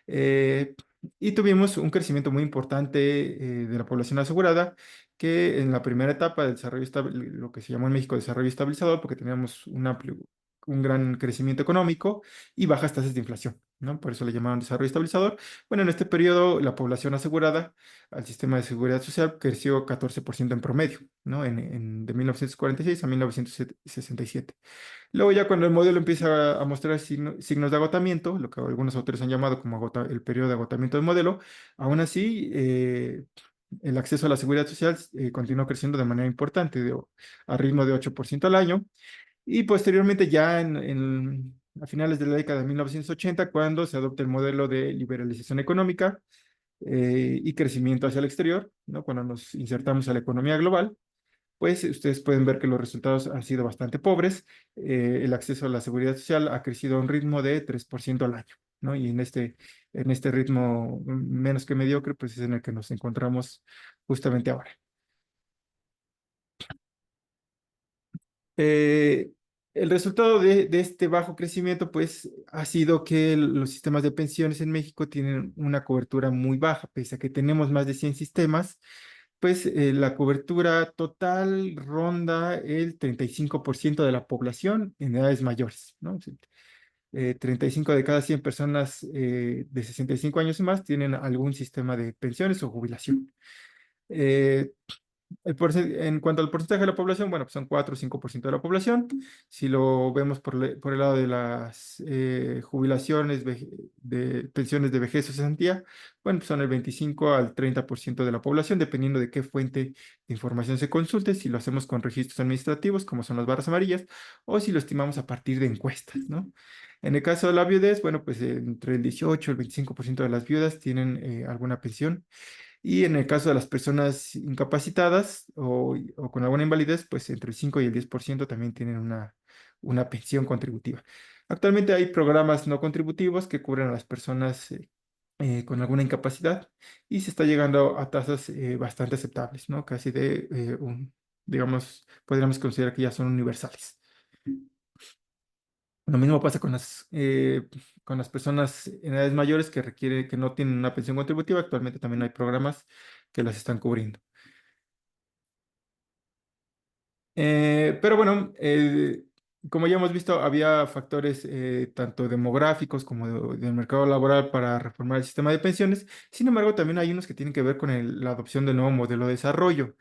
Speaker 3: eh, y tuvimos un crecimiento muy importante de la población asegurada, que en la primera etapa del desarrollo, lo que se llamó en México desarrollo estabilizador, porque teníamos un gran crecimiento económico y bajas tasas de inflación, ¿no? Por eso le llamaron desarrollo estabilizador. Bueno, en este periodo la población asegurada al sistema de seguridad social creció 14% en promedio, ¿no? De 1946 a 1967. Luego ya cuando el modelo empieza a mostrar signos de agotamiento, lo que algunos autores han llamado como el periodo de agotamiento del modelo, aún así el acceso a la seguridad social continuó creciendo de manera importante, a ritmo de 8% al año. Y posteriormente ya a finales de la década de 1980, cuando se adopta el modelo de liberalización económica y crecimiento hacia el exterior, ¿no? Cuando nos insertamos a la economía global, pues ustedes pueden ver que los resultados han sido bastante pobres. El acceso a la seguridad social ha crecido a un ritmo de 3% al año, ¿no? Y en este ritmo menos que mediocre, pues es en el que nos encontramos justamente ahora. Eh, el resultado de este bajo crecimiento, pues, ha sido que los sistemas de pensiones en México tienen una cobertura muy baja, pese a que tenemos más de 100 sistemas, pues la cobertura total ronda el 35% de la población en edades mayores, ¿no? 35 de cada 100 personas de 65 años y más tienen algún sistema de pensiones o jubilación. Eh, en cuanto al porcentaje de la población, bueno, pues son 4 o 5% de la población. Si lo vemos por el lado de las jubilaciones, de pensiones de vejez o cesantía, bueno, pues son el 25 al 30% de la población, dependiendo de qué fuente de información se consulte, si lo hacemos con registros administrativos, como son las barras amarillas, o si lo estimamos a partir de encuestas, ¿no? En el caso de la viudez, bueno, pues entre el 18 y el 25% de las viudas tienen alguna pensión. Y en el caso de las personas incapacitadas o con alguna invalidez, pues entre el 5 y el 10% también tienen una pensión contributiva. Actualmente hay programas no contributivos que cubren a las personas con alguna incapacidad y se está llegando a tasas bastante aceptables, ¿no? Casi digamos, podríamos considerar que ya son universales. Lo mismo pasa con las personas en edades mayores que no tienen una pensión contributiva. Actualmente también hay programas que las están cubriendo. Pero bueno, como ya hemos visto, había factores tanto demográficos como del mercado laboral para reformar el sistema de pensiones. Sin embargo, también hay unos que tienen que ver con la adopción del nuevo modelo de desarrollo.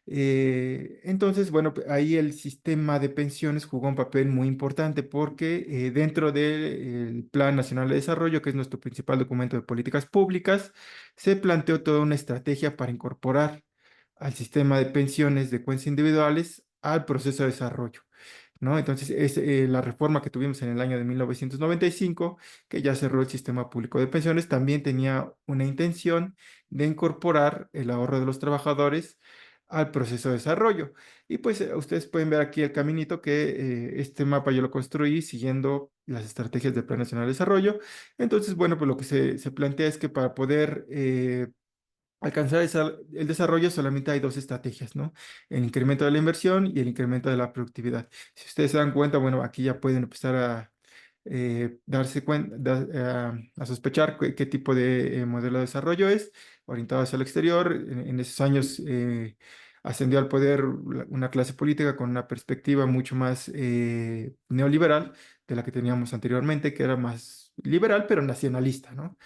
Speaker 3: Entonces, bueno, ahí el sistema de pensiones jugó un papel muy importante porque dentro del Plan Nacional de Desarrollo, que es nuestro principal documento de políticas públicas, se planteó toda una estrategia para incorporar al sistema de pensiones de cuentas individuales al proceso de desarrollo. ¿No? Entonces, es la reforma que tuvimos en el año de 1995, que ya cerró el sistema público de pensiones, también tenía una intención de incorporar el ahorro de los trabajadores al proceso de desarrollo. Y pues ustedes pueden ver aquí el caminito que este mapa yo lo construí siguiendo las estrategias del Plan Nacional de Desarrollo. Entonces, bueno, pues lo que se plantea es que para poder alcanzar el desarrollo solamente hay dos estrategias, ¿no? El incremento de la inversión y el incremento de la productividad. Si ustedes se dan cuenta, bueno, aquí ya pueden empezar a darse cuenta, a sospechar qué tipo de modelo de desarrollo es, orientado hacia el exterior. En esos años ascendió al poder una clase política con una perspectiva mucho más neoliberal de la que teníamos anteriormente, que era más liberal, pero nacionalista, ¿no?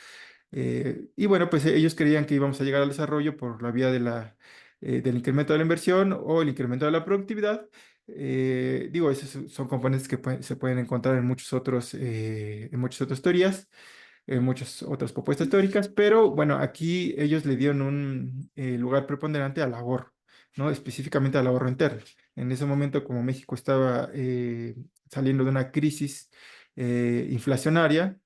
Speaker 3: Y bueno, pues ellos creían que íbamos a llegar al desarrollo por la vía del incremento de la inversión o el incremento de la productividad. Digo, esos son componentes que se pueden encontrar en muchas otras teorías, en muchas otras propuestas teóricas, pero bueno, aquí ellos le dieron un lugar preponderante al ahorro, ¿no? Específicamente al ahorro interno. En ese momento, como México estaba saliendo de una crisis inflacionaria,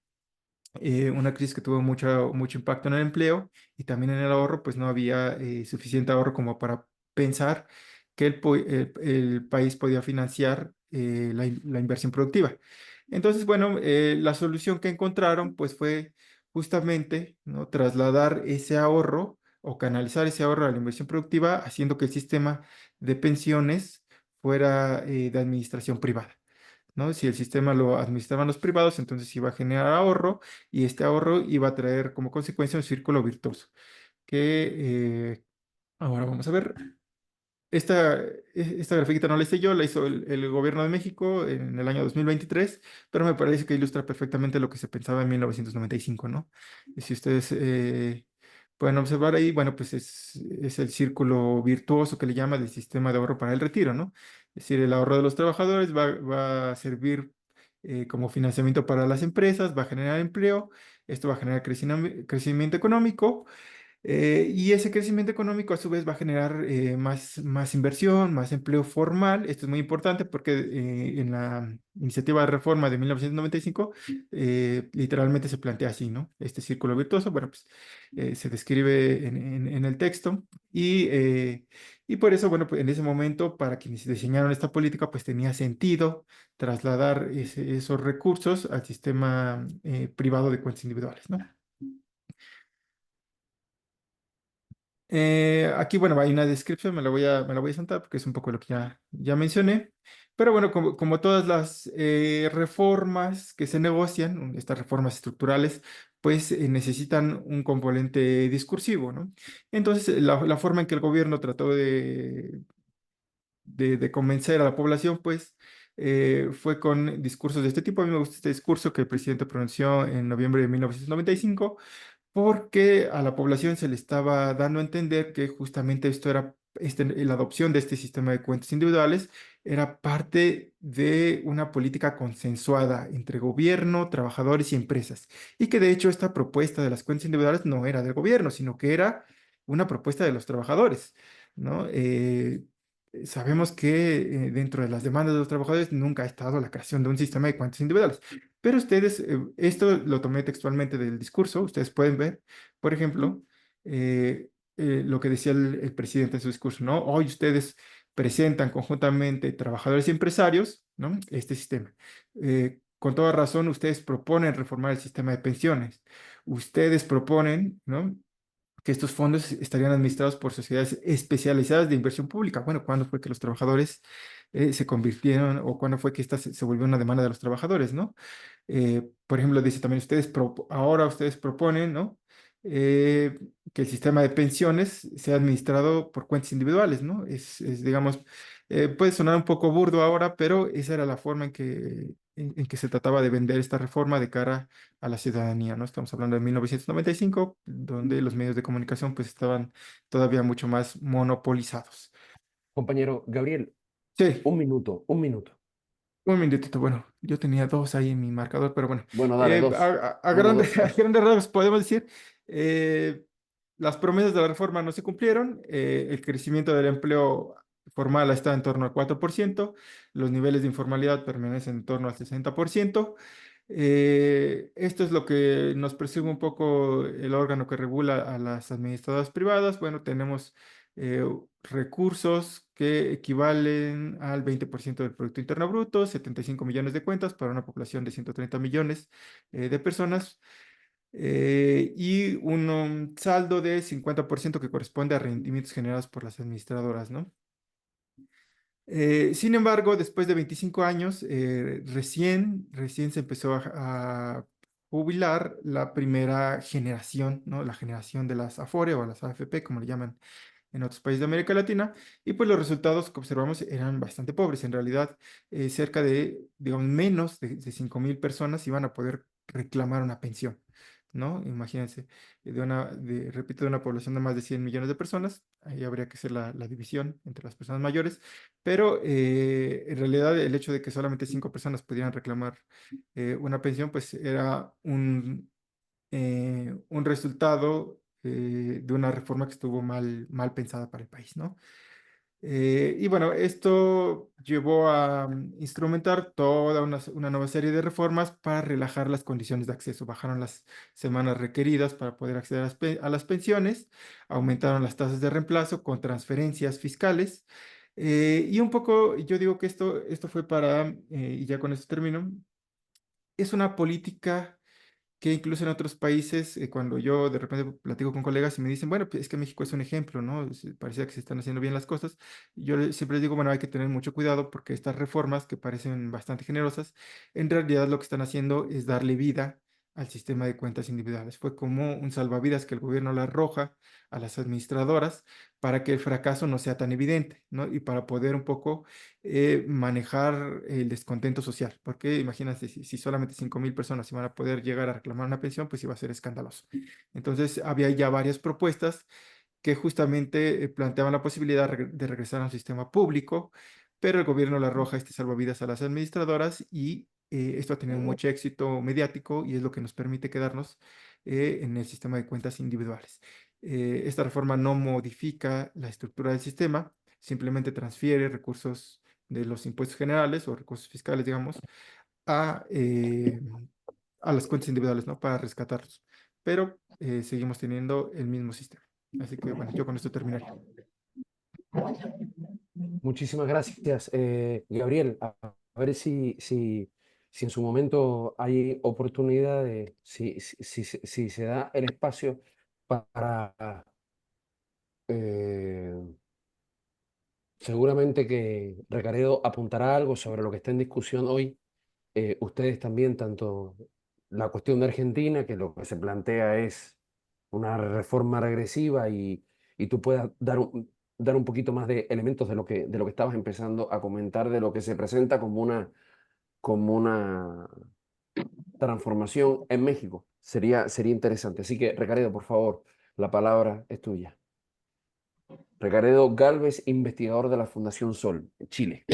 Speaker 3: una crisis que tuvo mucho impacto en el empleo y también en el ahorro, pues no había suficiente ahorro como para pensar que el país podía financiar la inversión productiva. Entonces, bueno, la solución que encontraron, pues fue justamente, ¿no? Trasladar ese ahorro o canalizar ese ahorro a la inversión productiva, haciendo que el sistema de pensiones fuera de administración privada. ¿No? Si el sistema lo administraban los privados, entonces iba a generar ahorro y este ahorro iba a traer como consecuencia un círculo virtuoso. Que ahora vamos a ver. Esta grafiquita no la hice yo, la hizo el gobierno de México en el año 2023, pero me parece que ilustra perfectamente lo que se pensaba en 1995, ¿no? Y si ustedes pueden observar ahí, bueno, pues es el círculo virtuoso que le llama del sistema de ahorro para el retiro, ¿no? Es decir, el ahorro de los trabajadores va a servir como financiamiento para las empresas, va a generar empleo, esto va a generar crecimiento económico. Y ese crecimiento económico a su vez va a generar más inversión, más empleo formal. Esto es muy importante porque en la iniciativa de reforma de 1995 literalmente se plantea así, ¿no? Este círculo virtuoso, bueno, pues se describe en el texto y por eso, bueno, pues en ese momento para quienes diseñaron esta política, pues tenía sentido trasladar esos recursos al sistema privado de cuentas individuales, ¿no? Aquí, bueno, hay una descripción, me la voy a saltar porque es un poco lo que ya mencioné. Pero bueno, como todas las reformas que se negocian, estas reformas estructurales, pues necesitan un componente discursivo, ¿no? Entonces, la forma en que el gobierno trató de convencer a la población, pues, fue con discursos de este tipo. A mí me gusta este discurso que el presidente pronunció en noviembre de 1995 porque a la población se le estaba dando a entender que justamente esto era, la adopción de este sistema de cuentas individuales era parte de una política consensuada entre gobierno, trabajadores y empresas. Y que de hecho esta propuesta de las cuentas individuales no era del gobierno, sino que era una propuesta de los trabajadores, ¿no? Sabemos que dentro de las demandas de los trabajadores nunca ha estado la creación de un sistema de cuentas individuales. Pero ustedes, esto lo tomé textualmente del discurso, ustedes pueden ver, por ejemplo, lo que decía el presidente en su discurso, ¿no? Hoy ustedes presentan conjuntamente trabajadores y empresarios, ¿no? Este sistema. Con toda razón, ustedes proponen reformar el sistema de pensiones. Ustedes proponen, ¿no? Que estos fondos estarían administrados por sociedades especializadas de inversión pública. Bueno, ¿cuándo fue que los trabajadores se convirtieron o cuándo fue que esta se volvió una demanda de los trabajadores, ¿no? Por ejemplo, dice también ahora ustedes proponen, ¿no? eh, que el sistema de pensiones sea administrado por cuentas individuales, ¿no? Digamos, puede sonar un poco burdo ahora, pero esa era la forma en que se trataba de vender esta reforma de cara a la ciudadanía, ¿no? Estamos hablando de 1995, donde los medios de comunicación pues estaban todavía mucho más monopolizados.
Speaker 2: Compañero Gabriel,
Speaker 3: Sí,
Speaker 2: un minuto.
Speaker 3: un minutito, bueno, yo tenía dos ahí en mi marcador, pero bueno,
Speaker 2: Bueno, dale, dos.
Speaker 3: a
Speaker 2: Uno,
Speaker 3: grandes,
Speaker 2: dos,
Speaker 3: a
Speaker 2: tres.
Speaker 3: grandes rasgos podemos decir, las promesas de la reforma no se cumplieron, el crecimiento del empleo formal está en torno al 4%, los niveles de informalidad permanecen en torno al 60%. Esto es lo que nos presume un poco el órgano que regula a las administradoras privadas. Bueno, tenemos eh, recursos que equivalen al 20% del Producto Interno Bruto, 75 millones de cuentas para una población de 130 millones de personas, y un saldo de 50% que corresponde a rendimientos generados por las administradoras, ¿no? Sin embargo, después de 25 años, recién se empezó a jubilar la primera generación, ¿no? La generación de las Afore o las AFP, como le llaman en otros países de América Latina, y pues los resultados que observamos eran bastante pobres. En realidad, cerca de, digamos, menos de 5.000 personas iban a poder reclamar una pensión, ¿no? Imagínense, repito, de una población de más de 100 millones de personas, ahí habría que hacer la división entre las personas mayores, pero en realidad el hecho de que solamente 5 personas pudieran reclamar una pensión, pues era un resultado de una reforma que estuvo mal pensada para el país, ¿no? Y bueno, esto llevó a instrumentar toda una nueva serie de reformas para relajar las condiciones de acceso. Bajaron las semanas requeridas para poder acceder a las pensiones, aumentaron las tasas de reemplazo con transferencias fiscales. Y un poco, yo digo que esto fue y ya con esto termino, es una política que incluso en otros países, cuando yo de repente platico con colegas y me dicen, bueno, pues es que México es un ejemplo, ¿no? Parecía que se están haciendo bien las cosas. Siempre les digo, bueno, hay que tener mucho cuidado porque estas reformas que parecen bastante generosas, en realidad lo que están haciendo es darle vida al sistema de cuentas individuales. Fue como un salvavidas que el gobierno le arroja a las administradoras para que el fracaso no sea tan evidente, ¿no? Y para poder un poco manejar el descontento social, porque imagínate, si solamente 5.000 personas iban a poder llegar a reclamar una pensión, pues iba a ser escandaloso. Entonces, había ya varias propuestas que justamente planteaban la posibilidad de regresar a un sistema público, pero el gobierno le arroja este salvavidas a las administradoras y esto ha tenido mucho éxito mediático y es lo que nos permite quedarnos en el sistema de cuentas individuales. Esta reforma no modifica la estructura del sistema, simplemente transfiere recursos de los impuestos generales o recursos fiscales, digamos, a, eh, a las cuentas individuales, ¿no? Para rescatarlos. Pero seguimos teniendo el mismo sistema. Así que bueno, yo con esto terminaría.
Speaker 2: Muchísimas gracias, Gabriel. A ver si en su momento hay oportunidad de, si se da el espacio para, eh, seguramente que Recaredo apuntará algo sobre lo que está en discusión hoy. Ustedes también, tanto la cuestión de Argentina, que lo que se plantea es una reforma regresiva y tú puedas dar un poquito más de elementos de lo que estabas empezando a comentar, de lo que se presenta como una transformación en México. Sería interesante. Así que, Recaredo, por favor, la palabra es tuya. Recaredo Gálvez, investigador de la Fundación Sol, Chile.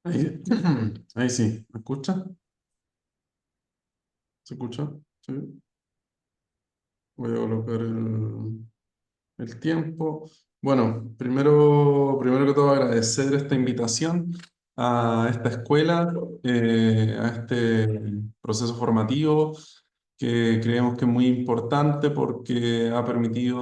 Speaker 4: Ahí, ahí sí, ¿me escucha? ¿Se escucha? Sí. Voy a colocar el tiempo. Bueno, primero que todo agradecer esta invitación a esta escuela, a este proceso formativo que creemos que es muy importante porque ha permitido,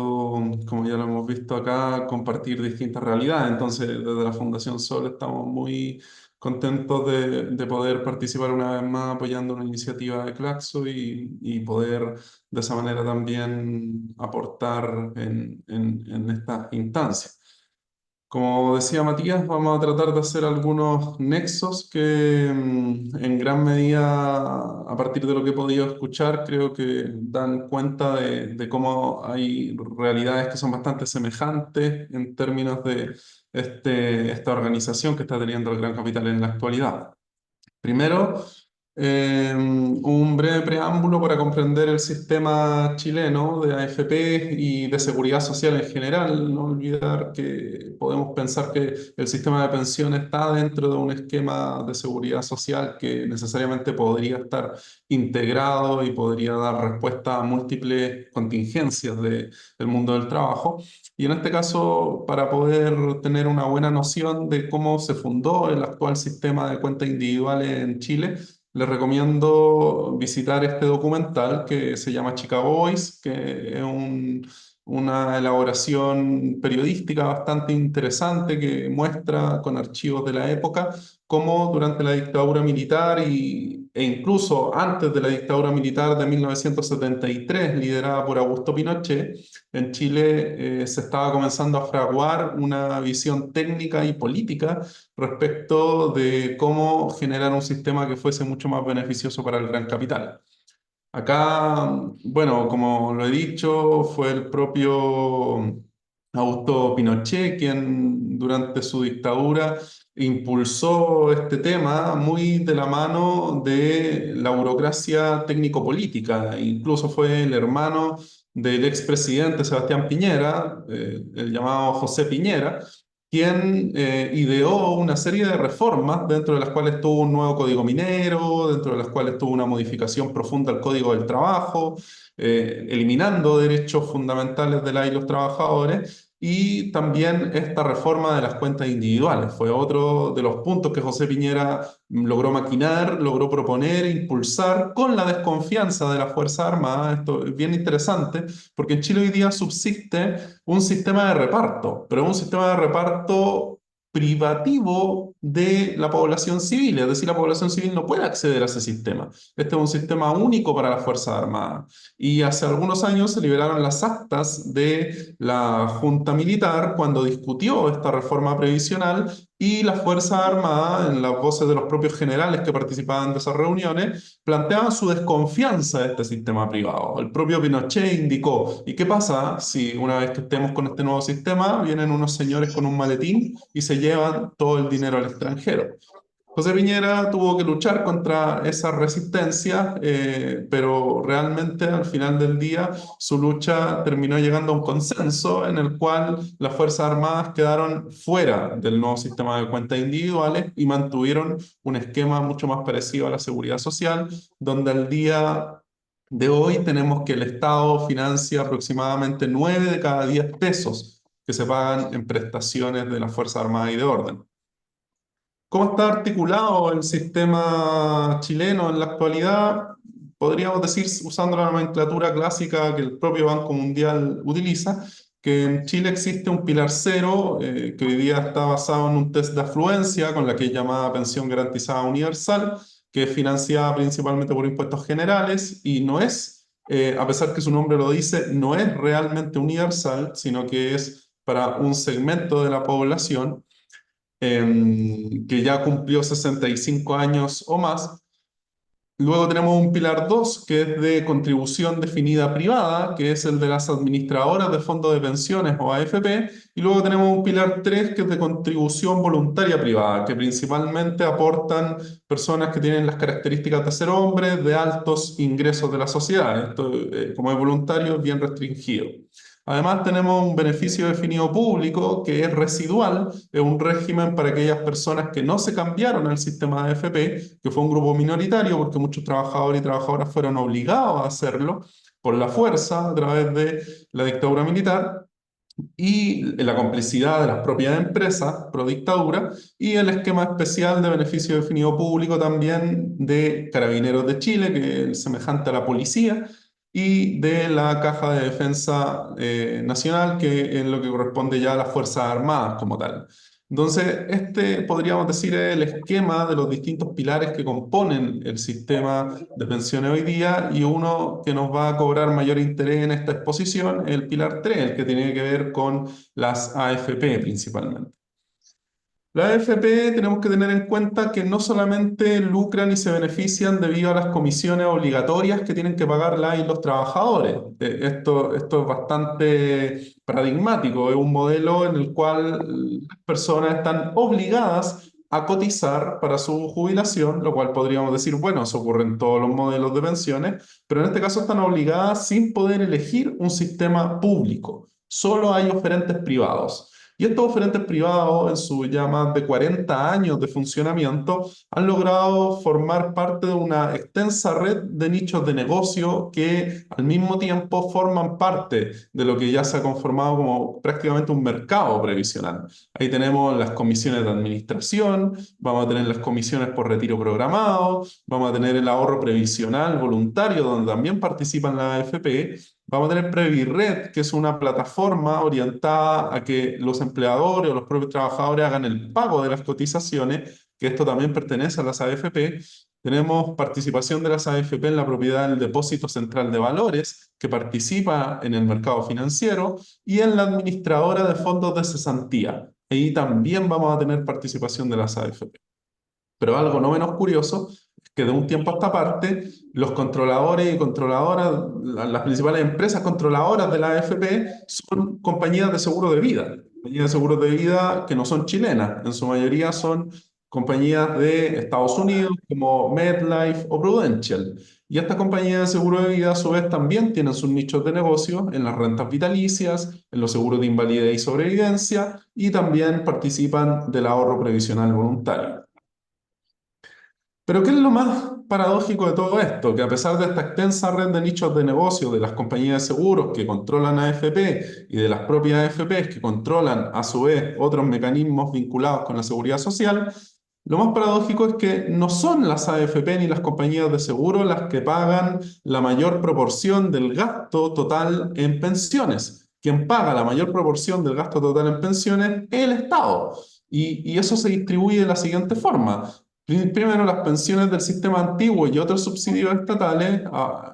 Speaker 4: como ya lo hemos visto acá, compartir distintas realidades. Entonces, desde la Fundación Sol estamos muy contentos de poder participar una vez más apoyando una iniciativa de Claxo y poder de esa manera también aportar en estas instancias. Como decía Matías, vamos a tratar de hacer algunos nexos que en gran medida, a partir de lo que he podido escuchar, creo que dan cuenta de cómo hay realidades que son bastante semejantes en términos de esta organización que está teniendo el Gran Capital en la actualidad. Primero, un breve preámbulo para comprender el sistema chileno de AFP y de seguridad social en general. No olvidar que podemos pensar que el sistema de pensión está dentro de un esquema de seguridad social que necesariamente podría estar integrado y podría dar respuesta a múltiples contingencias del mundo del trabajo. Y en este caso, para poder tener una buena noción de cómo se fundó el actual sistema de cuentas individuales en Chile, les recomiendo visitar este documental que se llama Chicago Boys, que es una elaboración periodística bastante interesante que muestra con archivos de la época cómo durante la dictadura militar e incluso antes de la dictadura militar de 1973, liderada por Augusto Pinochet, en Chile se estaba comenzando a fraguar una visión técnica y política respecto de cómo generar un sistema que fuese mucho más beneficioso para el gran capital. Acá, bueno, como lo he dicho, fue el propio Augusto Pinochet quien durante su dictadura impulsó este tema muy de la mano de la burocracia técnico-política. Incluso fue el hermano del expresidente Sebastián Piñera, el llamado José Piñera, quien ideó una serie de reformas, dentro de las cuales tuvo un nuevo código minero, dentro de las cuales tuvo una modificación profunda al Código del Trabajo, eliminando derechos fundamentales de las y los trabajadores, y también esta reforma de las cuentas individuales. Fue otro de los puntos que José Piñera logró maquinar, logró proponer e impulsar con la desconfianza de las Fuerzas Armadas. Esto es bien interesante, porque en Chile hoy día subsiste un sistema de reparto, pero un sistema de reparto privativo de la población civil, es decir, la población civil no puede acceder a ese sistema. Este es un sistema único para las Fuerzas Armadas. Y hace algunos años se liberaron las actas de la Junta Militar cuando discutió esta reforma previsional, y las Fuerzas Armadas, en las voces de los propios generales que participaban de esas reuniones, planteaban su desconfianza de este sistema privado. El propio Pinochet indicó: ¿y qué pasa si una vez que estemos con este nuevo sistema vienen unos señores con un maletín y se llevan todo el dinero al extranjero? José Piñera tuvo que luchar contra esa resistencia, pero realmente al final del día su lucha terminó llegando a un consenso en el cual las Fuerzas Armadas quedaron fuera del nuevo sistema de cuentas individuales y mantuvieron un esquema mucho más parecido a la seguridad social, donde al día de hoy tenemos que el Estado financia aproximadamente 9 de cada 10 pesos que se pagan en prestaciones de las Fuerzas Armadas y de orden. ¿Cómo está articulado el sistema chileno en la actualidad? Podríamos decir, usando la nomenclatura clásica que el propio Banco Mundial utiliza, que en Chile existe un pilar cero, que hoy día está basado en un test de afluencia con la que es llamada pensión garantizada universal, que es financiada principalmente por impuestos generales y no es, a pesar que su nombre lo dice, no es realmente universal, sino que es para un segmento de la población que ya cumplió 65 años o más. Luego tenemos un pilar 2, que es de contribución definida privada, que es el de las administradoras de fondos de pensiones o AFP. Y luego tenemos un pilar 3, que es de contribución voluntaria privada, que principalmente aportan personas que tienen las características de ser hombres, de altos ingresos de la sociedad. Esto, como es voluntario, es bien restringido. Además, tenemos un beneficio definido público que es residual, es un régimen para aquellas personas que no se cambiaron al sistema de AFP, que fue un grupo minoritario porque muchos trabajadores y trabajadoras fueron obligados a hacerlo por la fuerza a través de la dictadura militar y la complicidad de las propias empresas pro dictadura, y el esquema especial de beneficio definido público también de Carabineros de Chile, que es semejante a la policía, y de la Caja de Defensa Nacional, que es lo que corresponde ya a las Fuerzas Armadas como tal. Entonces, este podríamos decir es el esquema de los distintos pilares que componen el sistema de pensiones hoy día, y uno que nos va a cobrar mayor interés en esta exposición es el pilar 3, el que tiene que ver con las AFP principalmente. La AFP tenemos que tener en cuenta que no solamente lucran y se benefician debido a las comisiones obligatorias que tienen que pagar las y los trabajadores. Esto es bastante paradigmático, es un modelo en el cual las personas están obligadas a cotizar para su jubilación, lo cual podríamos decir, bueno, eso ocurre en todos los modelos de pensiones, pero en este caso están obligadas sin poder elegir un sistema público. Solo hay oferentes privados. Y estos oferentes privados, en sus ya más de 40 años de funcionamiento, han logrado formar parte de una extensa red de nichos de negocio que al mismo tiempo forman parte de lo que ya se ha conformado como prácticamente un mercado previsional. Ahí tenemos las comisiones de administración, vamos a tener las comisiones por retiro programado, vamos a tener el ahorro previsional voluntario, donde también participan las AFP. Vamos a tener Previred, que es una plataforma orientada a que los empleadores o los propios trabajadores hagan el pago de las cotizaciones, que esto también pertenece a las AFP. Tenemos participación de las AFP en la propiedad del Depósito Central de Valores, que participa en el mercado financiero, y en la administradora de fondos de cesantía. Ahí también vamos a tener participación de las AFP. Pero algo no menos curioso es que de un tiempo a esta parte, los controladores y controladoras, las principales empresas controladoras de la AFP son compañías de seguro de vida. Compañías de seguros de vida que no son chilenas, en su mayoría son compañías de Estados Unidos como MetLife o Prudential. Y estas compañías de seguro de vida a su vez también tienen sus nichos de negocio en las rentas vitalicias, en los seguros de invalidez y sobrevivencia, y también participan del ahorro previsional voluntario. Pero ¿qué es lo más paradójico de todo esto? Que a pesar de esta extensa red de nichos de negocio de las compañías de seguros que controlan AFP y de las propias AFPs que controlan a su vez otros mecanismos vinculados con la seguridad social, lo más paradójico es que no son las AFP ni las compañías de seguro las que pagan la mayor proporción del gasto total en pensiones. Quien paga la mayor proporción del gasto total en pensiones es el Estado. Y eso se distribuye de la siguiente forma. Primero, las pensiones del sistema antiguo y otros subsidios estatales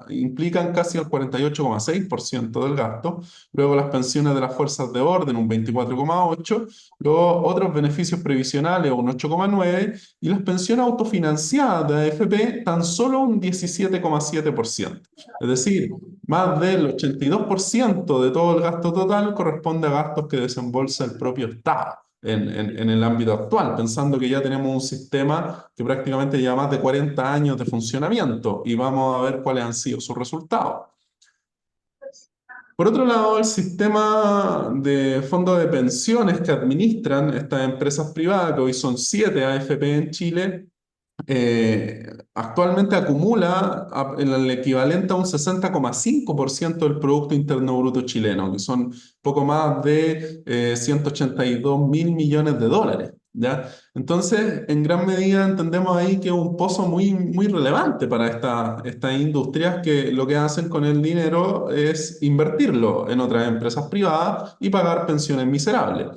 Speaker 4: implican casi el 48,6% del gasto. Luego, las pensiones de las fuerzas de orden, un 24,8%. Luego, otros beneficios previsionales, un 8,9%. Y las pensiones autofinanciadas de AFP, tan solo un 17,7%. Es decir, más del 82% de todo el gasto total corresponde a gastos que desembolsa el propio Estado. En el ámbito actual, pensando que ya tenemos un sistema que prácticamente lleva más de 40 años de funcionamiento y vamos a ver cuáles han sido sus resultados. Por otro lado, el sistema de fondos de pensiones que administran estas empresas privadas, que hoy son 7 AFP en Chile, actualmente acumula el equivalente a un 60,5% del Producto Interno Bruto chileno, que son poco más de 182 mil millones de dólares. ¿Ya? Entonces, en gran medida entendemos ahí que es un pozo muy, muy relevante para estas industrias que lo que hacen con el dinero es invertirlo en otras empresas privadas y pagar pensiones miserables.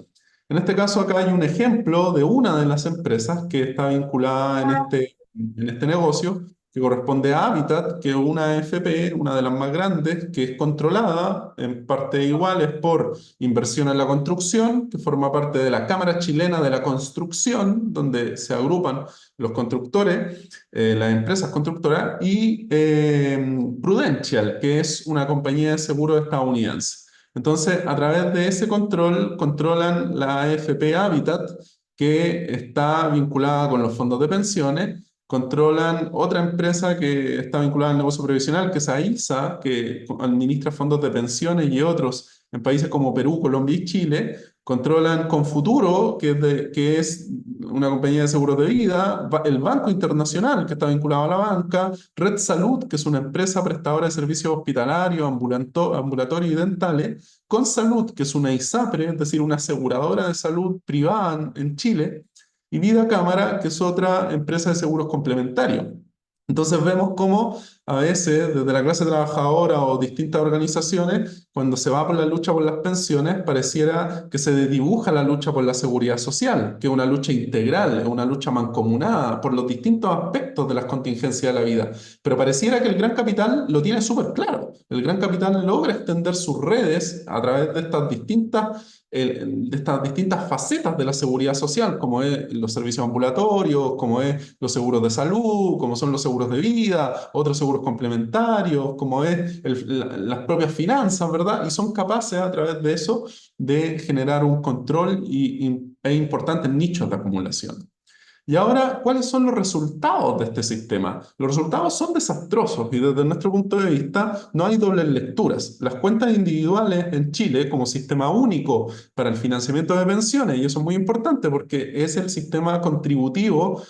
Speaker 4: En este caso, acá hay un ejemplo de una de las empresas que está vinculada en este negocio, que corresponde a Habitat, que es una AFP, una de las más grandes, que es controlada en partes iguales por Inversión en la Construcción, que forma parte de la Cámara Chilena de la Construcción, donde se agrupan los constructores, las empresas constructoras, y Prudential, que es una compañía de seguros estadounidense. Entonces, a través de ese control, controlan la AFP Habitat, que está vinculada con los fondos de pensiones, controlan otra empresa que está vinculada al negocio previsional, que es AISA, que administra fondos de pensiones y otros en países como Perú, Colombia y Chile, controlan Confuturo, que es una compañía de seguros de vida, el Banco Internacional, que está vinculado a la banca, Red Salud, que es una empresa prestadora de servicios hospitalarios, ambulatorios y dentales, Consalud, que es una ISAPRE, es decir, una aseguradora de salud privada en Chile, y Vida Cámara, que es otra empresa de seguros complementarios. Entonces vemos cómo a veces desde la clase trabajadora o distintas organizaciones, cuando se va por la lucha por las pensiones, pareciera que se dibuja la lucha por la seguridad social, que es una lucha integral, es una lucha mancomunada por los distintos aspectos de las contingencias de la vida. Pero pareciera que el gran capital lo tiene súper claro. El gran capital logra extender sus redes a través de estas distintas facetas de la seguridad social, como es los servicios ambulatorios, como es los seguros de salud, como son los seguros de vida, otros seguros complementarios, como es las propias finanzas, ¿verdad? Y son capaces a través de eso de generar un control e importantes nichos de acumulación. Y ahora, ¿cuáles son los resultados de este sistema? Los resultados son desastrosos y desde nuestro punto de vista no hay dobles lecturas. Las cuentas individuales en Chile como sistema único para el financiamiento de pensiones, y eso es muy importante porque es el sistema contributivo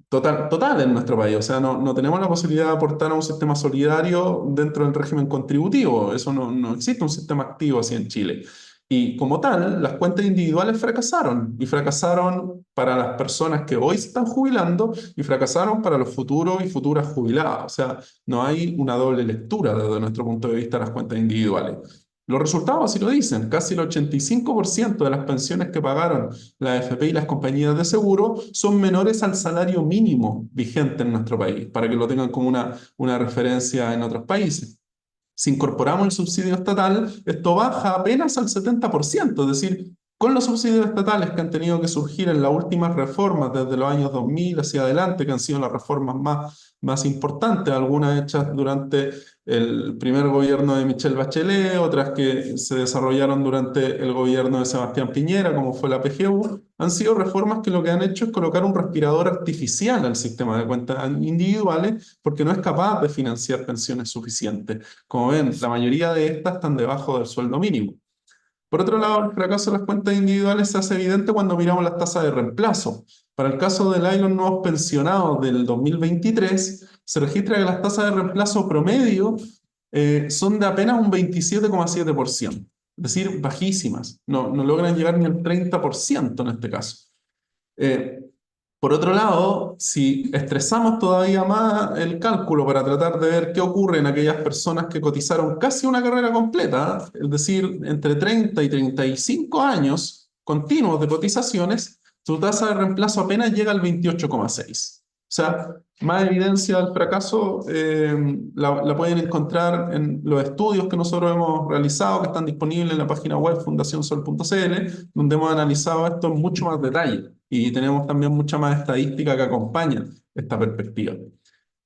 Speaker 4: total en nuestro país. O sea, no tenemos la posibilidad de aportar a un sistema solidario dentro del régimen contributivo. Eso no existe un sistema activo así en Chile. Y como tal, las cuentas individuales fracasaron, y fracasaron para las personas que hoy se están jubilando y fracasaron para los futuros y futuras jubiladas. O sea, no hay una doble lectura desde nuestro punto de vista de las cuentas individuales. Los resultados así lo dicen, casi el 85% de las pensiones que pagaron la AFP y las compañías de seguro son menores al salario mínimo vigente en nuestro país, para que lo tengan como una referencia en otros países. Si incorporamos el subsidio estatal, esto baja apenas al 70%, es decir, con los subsidios estatales que han tenido que surgir en las últimas reformas desde los años 2000 hacia adelante, que han sido las reformas más importantes, algunas hechas durante el primer gobierno de Michelle Bachelet, otras que se desarrollaron durante el gobierno de Sebastián Piñera, como fue la PGU, han sido reformas que lo que han hecho es colocar un respirador artificial al sistema de cuentas individuales porque no es capaz de financiar pensiones suficientes. Como ven, la mayoría de estas están debajo del sueldo mínimo. Por otro lado, el fracaso de las cuentas individuales se hace evidente cuando miramos las tasas de reemplazo. Para el caso de los nuevos pensionados del 2023, se registra que las tasas de reemplazo promedio son de apenas un 27,7%, es decir, bajísimas. No logran llegar ni al 30% en este caso. Por otro lado, si estresamos todavía más el cálculo para tratar de ver qué ocurre en aquellas personas que cotizaron casi una carrera completa, es decir, entre 30 y 35 años continuos de cotizaciones, su tasa de reemplazo apenas llega al 28,6. O sea, más evidencia del fracaso la pueden encontrar en los estudios que nosotros hemos realizado, que están disponibles en la página web fundacionsol.cl, donde hemos analizado esto en mucho más detalle y tenemos también mucha más estadística que acompaña esta perspectiva.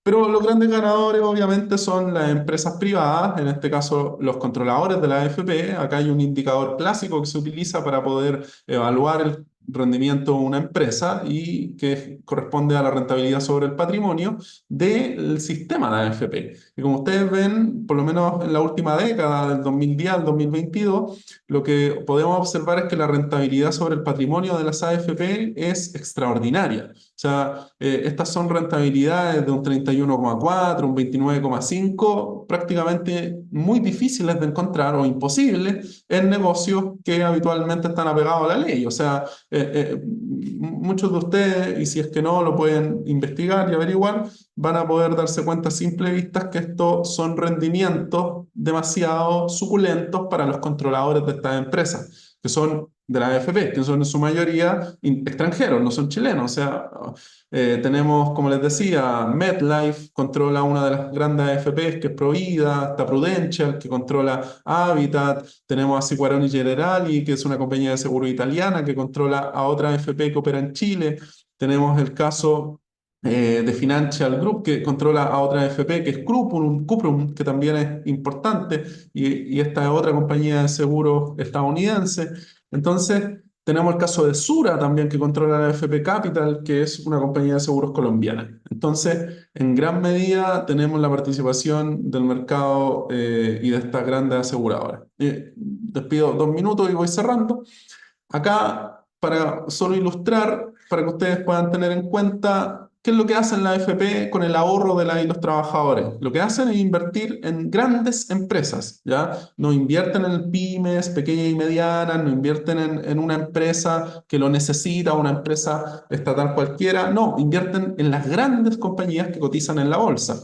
Speaker 4: Pero los grandes ganadores obviamente son las empresas privadas, en este caso los controladores de la AFP. Acá hay un indicador clásico que se utiliza para poder evaluar el rendimiento de una empresa y que corresponde a la rentabilidad sobre el patrimonio del sistema de AFP. Y como ustedes ven, por lo menos en la última década, del 2010 al 2022, lo que podemos observar es que la rentabilidad sobre el patrimonio de las AFP es extraordinaria. O sea, estas son rentabilidades de un 31,4, un 29,5, prácticamente muy difíciles de encontrar o imposibles en negocios que habitualmente están apegados a la ley. O sea, muchos de ustedes, y si es que no, lo pueden investigar y averiguar, van a poder darse cuenta a simple vista que estos son rendimientos demasiado suculentos para los controladores de estas empresas, que son de la AFP, que son en su mayoría extranjeros, no son chilenos. O sea, tenemos, como les decía, MetLife controla una de las grandes AFPs que es Provida, está Prudential que controla Habitat, tenemos a Siguaroni Generali, que es una compañía de seguro italiana que controla a otra AFP que opera en Chile, tenemos el caso de Financial Group que controla a otra AFP que es Cuprum, que también es importante, y esta es otra compañía de seguros estadounidense. Entonces, tenemos el caso de Sura también, que controla la AFP Capital, que es una compañía de seguros colombiana. Entonces, en gran medida tenemos la participación del mercado y de estas grandes aseguradoras. Les pido 2 minutos y voy cerrando. Acá, para solo ilustrar, para que ustedes puedan tener en cuenta qué es lo que hacen la AFP con el ahorro de los trabajadores. Lo que hacen es invertir en grandes empresas, ¿ya? No invierten en pymes, pequeñas y medianas, no invierten en una empresa que lo necesita, una empresa estatal cualquiera, no, invierten en las grandes compañías que cotizan en la bolsa.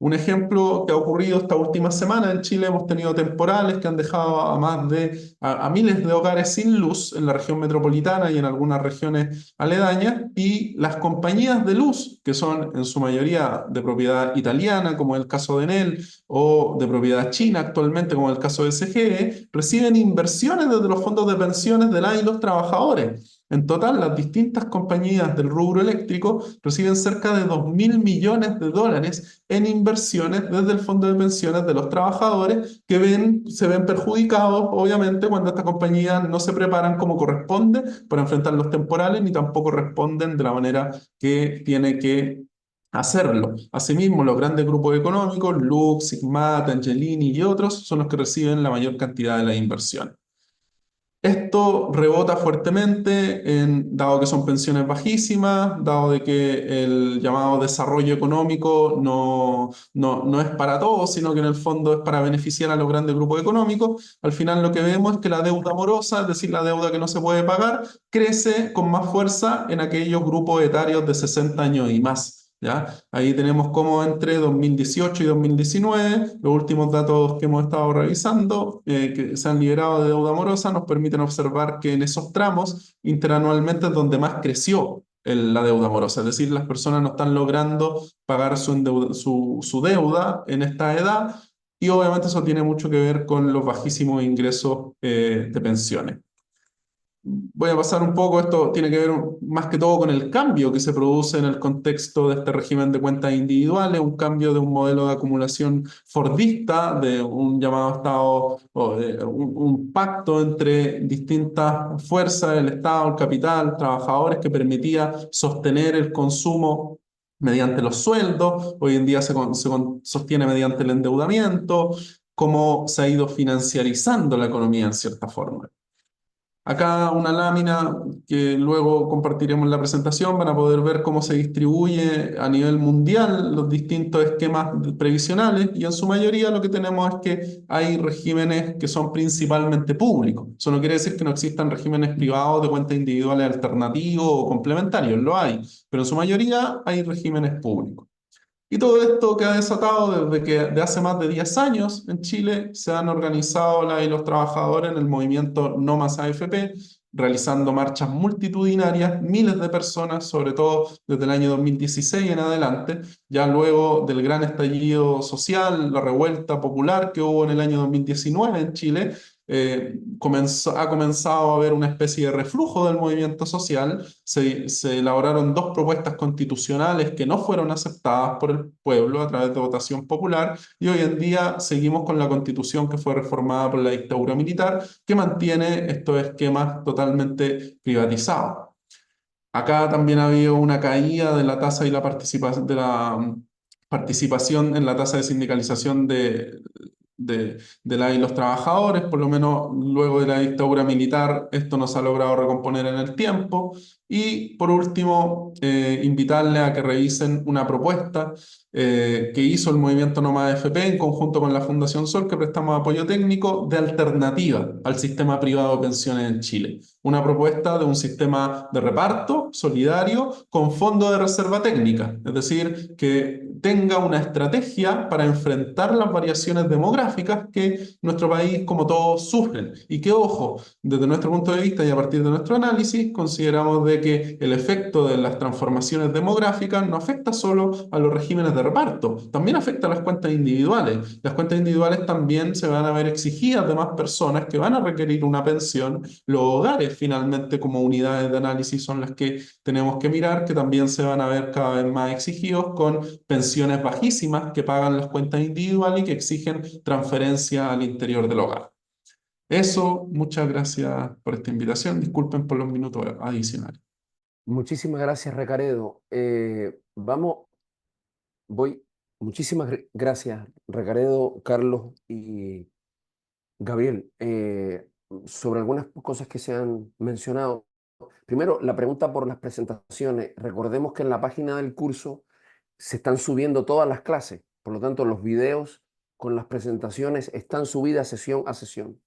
Speaker 4: Un ejemplo que ha ocurrido esta última semana en Chile, hemos tenido temporales que han dejado a miles de hogares sin luz en la región metropolitana y en algunas regiones aledañas, y las compañías de luz, que son en su mayoría de propiedad italiana, como el caso de Enel, o de propiedad china actualmente, como el caso de SGE, reciben inversiones desde los fondos de pensiones de las y los trabajadores. En total, las distintas compañías del rubro eléctrico reciben cerca de 2.000 millones de dólares en inversiones desde el fondo de pensiones de los trabajadores, que se ven perjudicados, obviamente, cuando estas compañías no se preparan como corresponde para enfrentar los temporales, ni tampoco responden de la manera que tiene que hacerlo. Asimismo, los grandes grupos económicos, Lux, Sigmat, Angelini y otros, son los que reciben la mayor cantidad de las inversiones. Esto rebota fuertemente, dado que son pensiones bajísimas, dado de que el llamado desarrollo económico no es para todos, sino que en el fondo es para beneficiar a los grandes grupos económicos. Al final lo que vemos es que la deuda morosa, es decir, la deuda que no se puede pagar, crece con más fuerza en aquellos grupos etarios de 60 años y más. ¿Ya? Ahí tenemos cómo entre 2018 y 2019, los últimos datos que hemos estado revisando, que se han liberado de deuda morosa, nos permiten observar que en esos tramos interanualmente es donde más creció la deuda morosa. Es decir, las personas no están logrando pagar su deuda en esta edad, y obviamente eso tiene mucho que ver con los bajísimos ingresos de pensiones. Voy a pasar un poco, esto tiene que ver más que todo con el cambio que se produce en el contexto de este régimen de cuentas individuales, un cambio de un modelo de acumulación fordista, de un llamado Estado, o de un pacto entre distintas fuerzas, el Estado, el capital, trabajadores, que permitía sostener el consumo mediante los sueldos. Hoy en día se sostiene mediante el endeudamiento, cómo se ha ido financiarizando la economía en cierta forma. Acá una lámina que luego compartiremos en la presentación, van a poder ver cómo se distribuye a nivel mundial los distintos esquemas previsionales, y en su mayoría lo que tenemos es que hay regímenes que son principalmente públicos. Eso no quiere decir que no existan regímenes privados de cuentas individuales alternativos o complementarios, lo hay, pero en su mayoría hay regímenes públicos. Y todo esto que ha desatado desde que de hace más de 10 años en Chile se han organizado los trabajadores en el movimiento No Más AFP, realizando marchas multitudinarias, miles de personas, sobre todo desde el año 2016 en adelante, ya luego del gran estallido social, la revuelta popular que hubo en el año 2019 en Chile. Ha comenzado a haber una especie de reflujo del movimiento social. Se elaboraron dos propuestas constitucionales que no fueron aceptadas por el pueblo a través de votación popular, y hoy en día seguimos con la constitución que fue reformada por la dictadura militar, que mantiene estos esquemas totalmente privatizados. Acá también ha habido una caída de la tasa y la participación en la tasa de sindicalización de y los trabajadores, por lo menos luego de la dictadura militar. Esto no se ha logrado recomponer en el tiempo. Y por último, invitarle a que revisen una propuesta que hizo el movimiento No Más AFP en conjunto con la Fundación Sol, que prestamos apoyo técnico, de alternativa al sistema privado de pensiones en Chile. Una propuesta de un sistema de reparto solidario con fondo de reserva técnica, es decir, que tenga una estrategia para enfrentar las variaciones demográficas que nuestro país, como todos, sufren. Y que, ojo, desde nuestro punto de vista y a partir de nuestro análisis, consideramos de que el efecto de las transformaciones demográficas no afecta solo a los regímenes de reparto, también afecta a las cuentas individuales. Las cuentas individuales también se van a ver exigidas de más personas que van a requerir una pensión. Los hogares, finalmente, como unidades de análisis, son las que tenemos que mirar, que también se van a ver cada vez más exigidos, con pensiones bajísimas que pagan las cuentas individuales y que exigen transferencia al interior del hogar. Eso, muchas gracias por esta invitación. Disculpen por los minutos adicionales.
Speaker 2: Muchísimas gracias, Recaredo. Muchísimas gracias, Recaredo, Carlos y Gabriel. Sobre algunas cosas que se han mencionado. Primero, la pregunta por las presentaciones. Recordemos que en la página del curso se están subiendo todas las clases, por lo tanto los videos con las presentaciones están subidas sesión a sesión.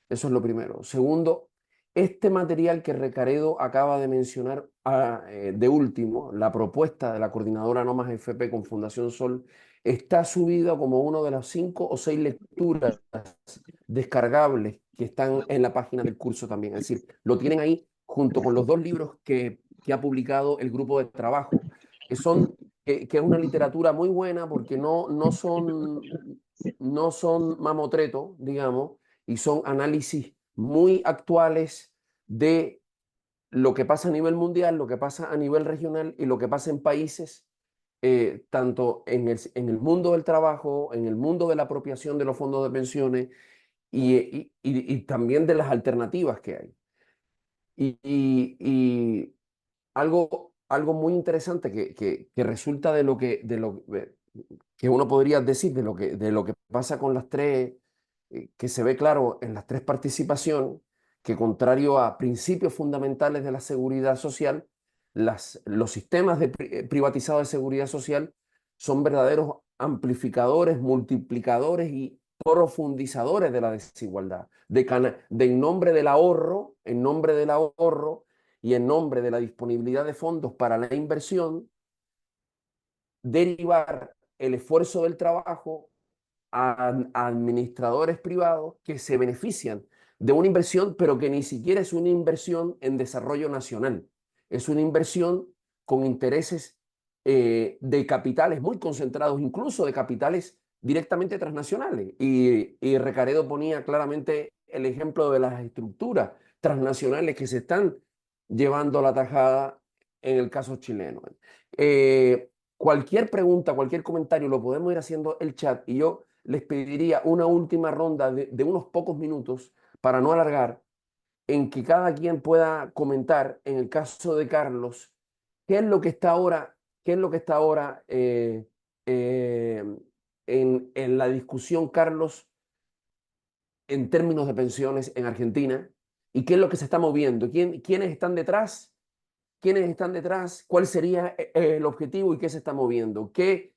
Speaker 2: Eso es lo primero. Segundo, este material que Recaredo acaba de mencionar de último, la propuesta de la coordinadora No Más AFP con Fundación Sol, está subido como uno de las 5 o 6 lecturas descargables que están en la página del curso también. Es decir, lo tienen ahí junto con los 2 libros que ha publicado el grupo de trabajo, que es una literatura muy buena porque no son mamotreto, digamos, y son análisis muy actuales de lo que pasa a nivel mundial, lo que pasa a nivel regional y lo que pasa en países, tanto en el mundo del trabajo, en el mundo de la apropiación de los fondos de pensiones y también de las alternativas que hay. Y algo muy interesante que resulta que uno podría decir de lo que pasa con las 3, que se ve claro en las 3 participaciones, que contrario a principios fundamentales de la seguridad social, los sistemas privatizados de seguridad social son verdaderos amplificadores, multiplicadores y profundizadores de la desigualdad, en nombre del ahorro, y en nombre de la disponibilidad de fondos para la inversión, derivar el esfuerzo del trabajo a administradores privados que se benefician de una inversión, pero que ni siquiera es una inversión en desarrollo nacional. Es una inversión con intereses de capitales muy concentrados, incluso de capitales directamente transnacionales. Y Recaredo ponía claramente el ejemplo de las estructuras transnacionales que se están llevando la tajada en el caso chileno. Cualquier pregunta, cualquier comentario lo podemos ir haciendo el chat y yo les pediría una última ronda de unos pocos minutos para no alargar, en que cada quien pueda comentar, en el caso de Carlos, qué es lo que está ahora, eh, en la discusión, Carlos, en términos de pensiones en Argentina, y qué es lo que se está moviendo, quiénes están detrás, cuál sería el objetivo y qué se está moviendo, qué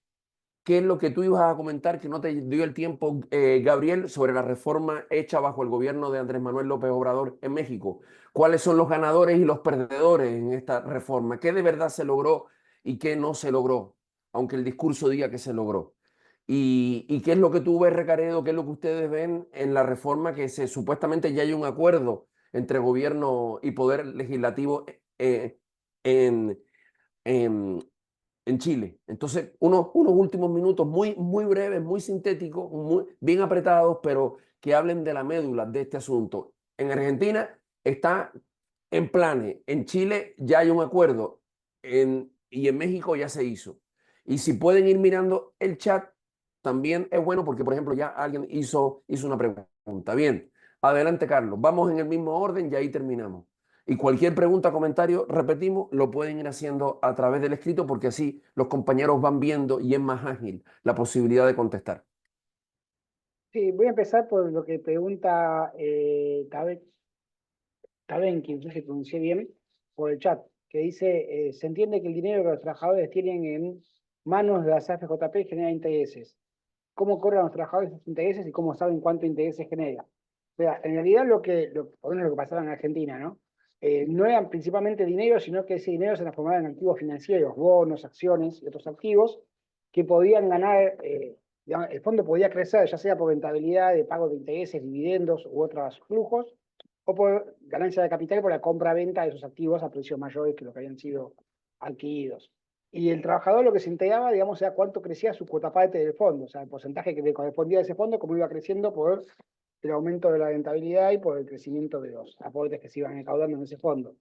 Speaker 2: es lo que tú ibas a comentar que no te dio el tiempo, Gabriel, sobre la reforma hecha bajo el gobierno de Andrés Manuel López Obrador en México. ¿Cuáles son los ganadores y los perdedores en esta reforma? ¿Qué de verdad se logró y qué no se logró? Aunque el discurso diga que se logró. ¿Y qué es lo que tú ves, Recaredo? ¿Qué es lo que ustedes ven en la reforma que supuestamente ya hay un acuerdo entre gobierno y poder legislativo en, en, en Chile? Entonces, unos últimos minutos muy, muy breves, muy sintéticos, bien apretados, pero que hablen de la médula de este asunto. En Argentina está en planes, en Chile ya hay un acuerdo y en México ya se hizo. Y si pueden ir mirando el chat, también es bueno porque, por ejemplo, ya alguien hizo una pregunta. Bien, adelante, Carlos. Vamos en el mismo orden y ahí terminamos. Y cualquier pregunta, comentario, repetimos, lo pueden ir haciendo a través del escrito porque así los compañeros van viendo y es más ágil la posibilidad de contestar.
Speaker 1: Sí, voy a empezar por lo que pregunta Tabenki, no sé si pronuncié bien, por el chat, que dice, se entiende que el dinero que los trabajadores tienen en manos de las AFJP genera intereses. ¿Cómo cobran los trabajadores esos intereses y cómo saben cuánto intereses genera? O sea, en realidad por lo menos lo que pasaba en Argentina, ¿no? No eran principalmente dinero, sino que ese dinero se transformaba en activos financieros, bonos, acciones y otros activos que podían ganar, digamos, el fondo podía crecer, ya sea por rentabilidad de pago de intereses, dividendos u otros flujos, o por ganancia de capital por la compra-venta de esos activos a precios mayores que lo que habían sido adquiridos. Y el trabajador lo que se integraba, digamos, era cuánto crecía su cuota parte del fondo, o sea, el porcentaje que le correspondía a ese fondo, cómo iba creciendo por el aumento de la rentabilidad y por el crecimiento de los aportes que se iban recaudando en ese fondo.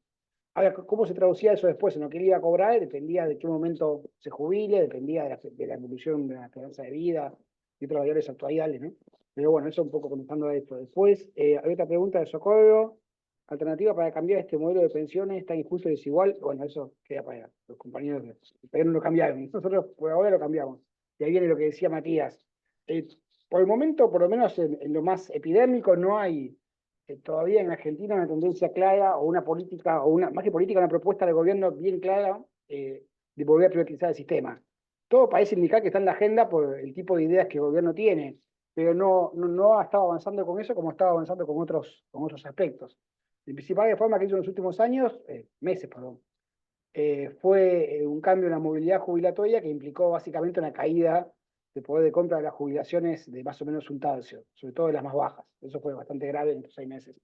Speaker 1: Ahora, ¿cómo se traducía eso después en lo que él iba a cobrar? Dependía de qué momento se jubile, dependía de la evolución de la esperanza de vida y otras variables actuariales, ¿no? Pero bueno, eso un poco contestando a esto. Después, hay otra pregunta de Socorro. Alternativa para cambiar este modelo de pensiones tan injusto y desigual. Bueno, eso queda para los compañeros. Pero no lo cambiaron. Nosotros por ahora lo cambiamos. Y ahí viene lo que decía Matías. Por el momento, por lo menos en lo más epidémico, no hay todavía en Argentina una tendencia clara o una política, más que política, una propuesta del gobierno bien clara de volver a privatizar el sistema. Todo parece indicar que está en la agenda por el tipo de ideas que el gobierno tiene, pero no ha estado avanzando con eso como ha estado avanzando con otros aspectos. La principal reforma que hizo en los últimos años, meses, perdón, fue un cambio en la movilidad jubilatoria que implicó básicamente una caída de poder de compra de las jubilaciones de más o menos un tercio, sobre todo de las más bajas. Eso fue bastante grave en estos 6 meses.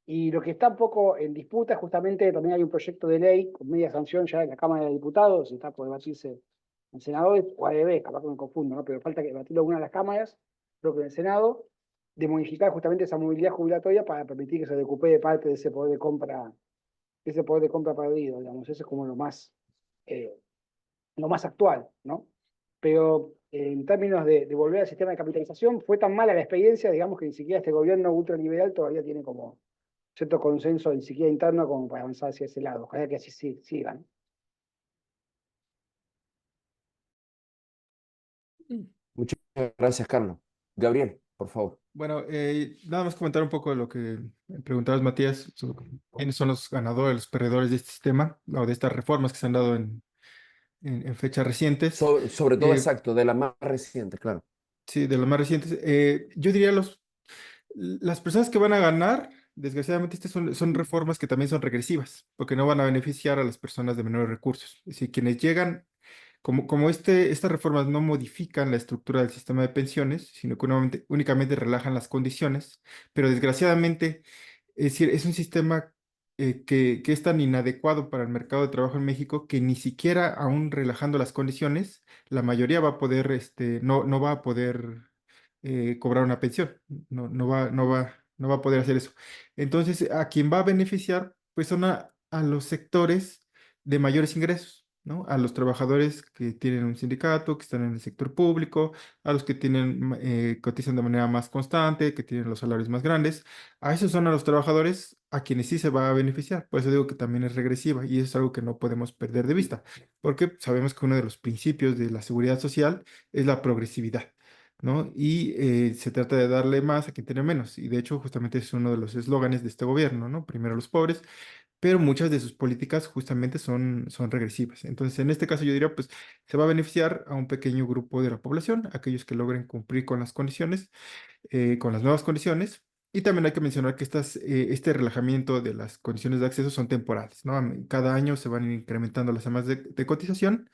Speaker 1: Y lo que está un poco en disputa, justamente también hay un proyecto de ley con media sanción ya en la Cámara de Diputados, está por debatirse en senadores o al revés, capaz que me confundo, ¿no? Pero falta que debatirlo en una de las cámaras, creo que en el Senado, de modificar justamente esa movilidad jubilatoria para permitir que se recupere parte de ese poder de compra perdido, digamos. Eso es como lo más actual, ¿no? Pero en términos de volver al sistema de capitalización, fue tan mala la experiencia, digamos, que ni siquiera este gobierno ultraliberal todavía tiene como cierto consenso, ni siquiera interno, como para avanzar hacia ese lado. Ojalá que así sigan.
Speaker 2: Muchas gracias, Carlos. Gabriel, por favor.
Speaker 3: Bueno, nada más comentar un poco de lo que preguntabas, Matías, sobre quiénes son los ganadores, los perdedores de este sistema o de estas reformas que se han dado en fechas recientes.
Speaker 2: Sobre todo,
Speaker 3: Eh,
Speaker 2: exacto, de la más reciente, claro.
Speaker 3: sí, de las más recientes. Yo diría las personas que van a ganar, desgraciadamente, estas son reformas que también son regresivas, porque no van a beneficiar a las personas de menores recursos. Es decir, quienes llegan, como estas reformas no modifican la estructura del sistema de pensiones, sino que únicamente relajan las condiciones, pero desgraciadamente, es decir, es un sistema que es tan inadecuado para el mercado de trabajo en México que ni siquiera aún relajando las condiciones, la mayoría va a poder, no va a poder cobrar una pensión, no va a poder hacer eso. Entonces, a quien va a beneficiar, pues son a los sectores de mayores ingresos, ¿no? A los trabajadores que tienen un sindicato, que están en el sector público, a los que cotizan de manera más constante, que tienen los salarios más grandes. A esos son a los trabajadores a quienes sí se va a beneficiar. Por eso digo que también es regresiva y eso es algo que no podemos perder de vista, porque sabemos que uno de los principios de la seguridad social es la progresividad, ¿no? Y se trata de darle más a quien tiene menos. Y de hecho, justamente es uno de los eslóganes de este gobierno, ¿no? Primero los pobres, pero muchas de sus políticas justamente son regresivas. Entonces, en este caso yo diría, pues se va a beneficiar a un pequeño grupo de la población, aquellos que logren cumplir con las condiciones, con las nuevas condiciones. Y también hay que mencionar que este relajamiento de las condiciones de acceso son temporales, ¿no? Cada año se van incrementando las semanas de cotización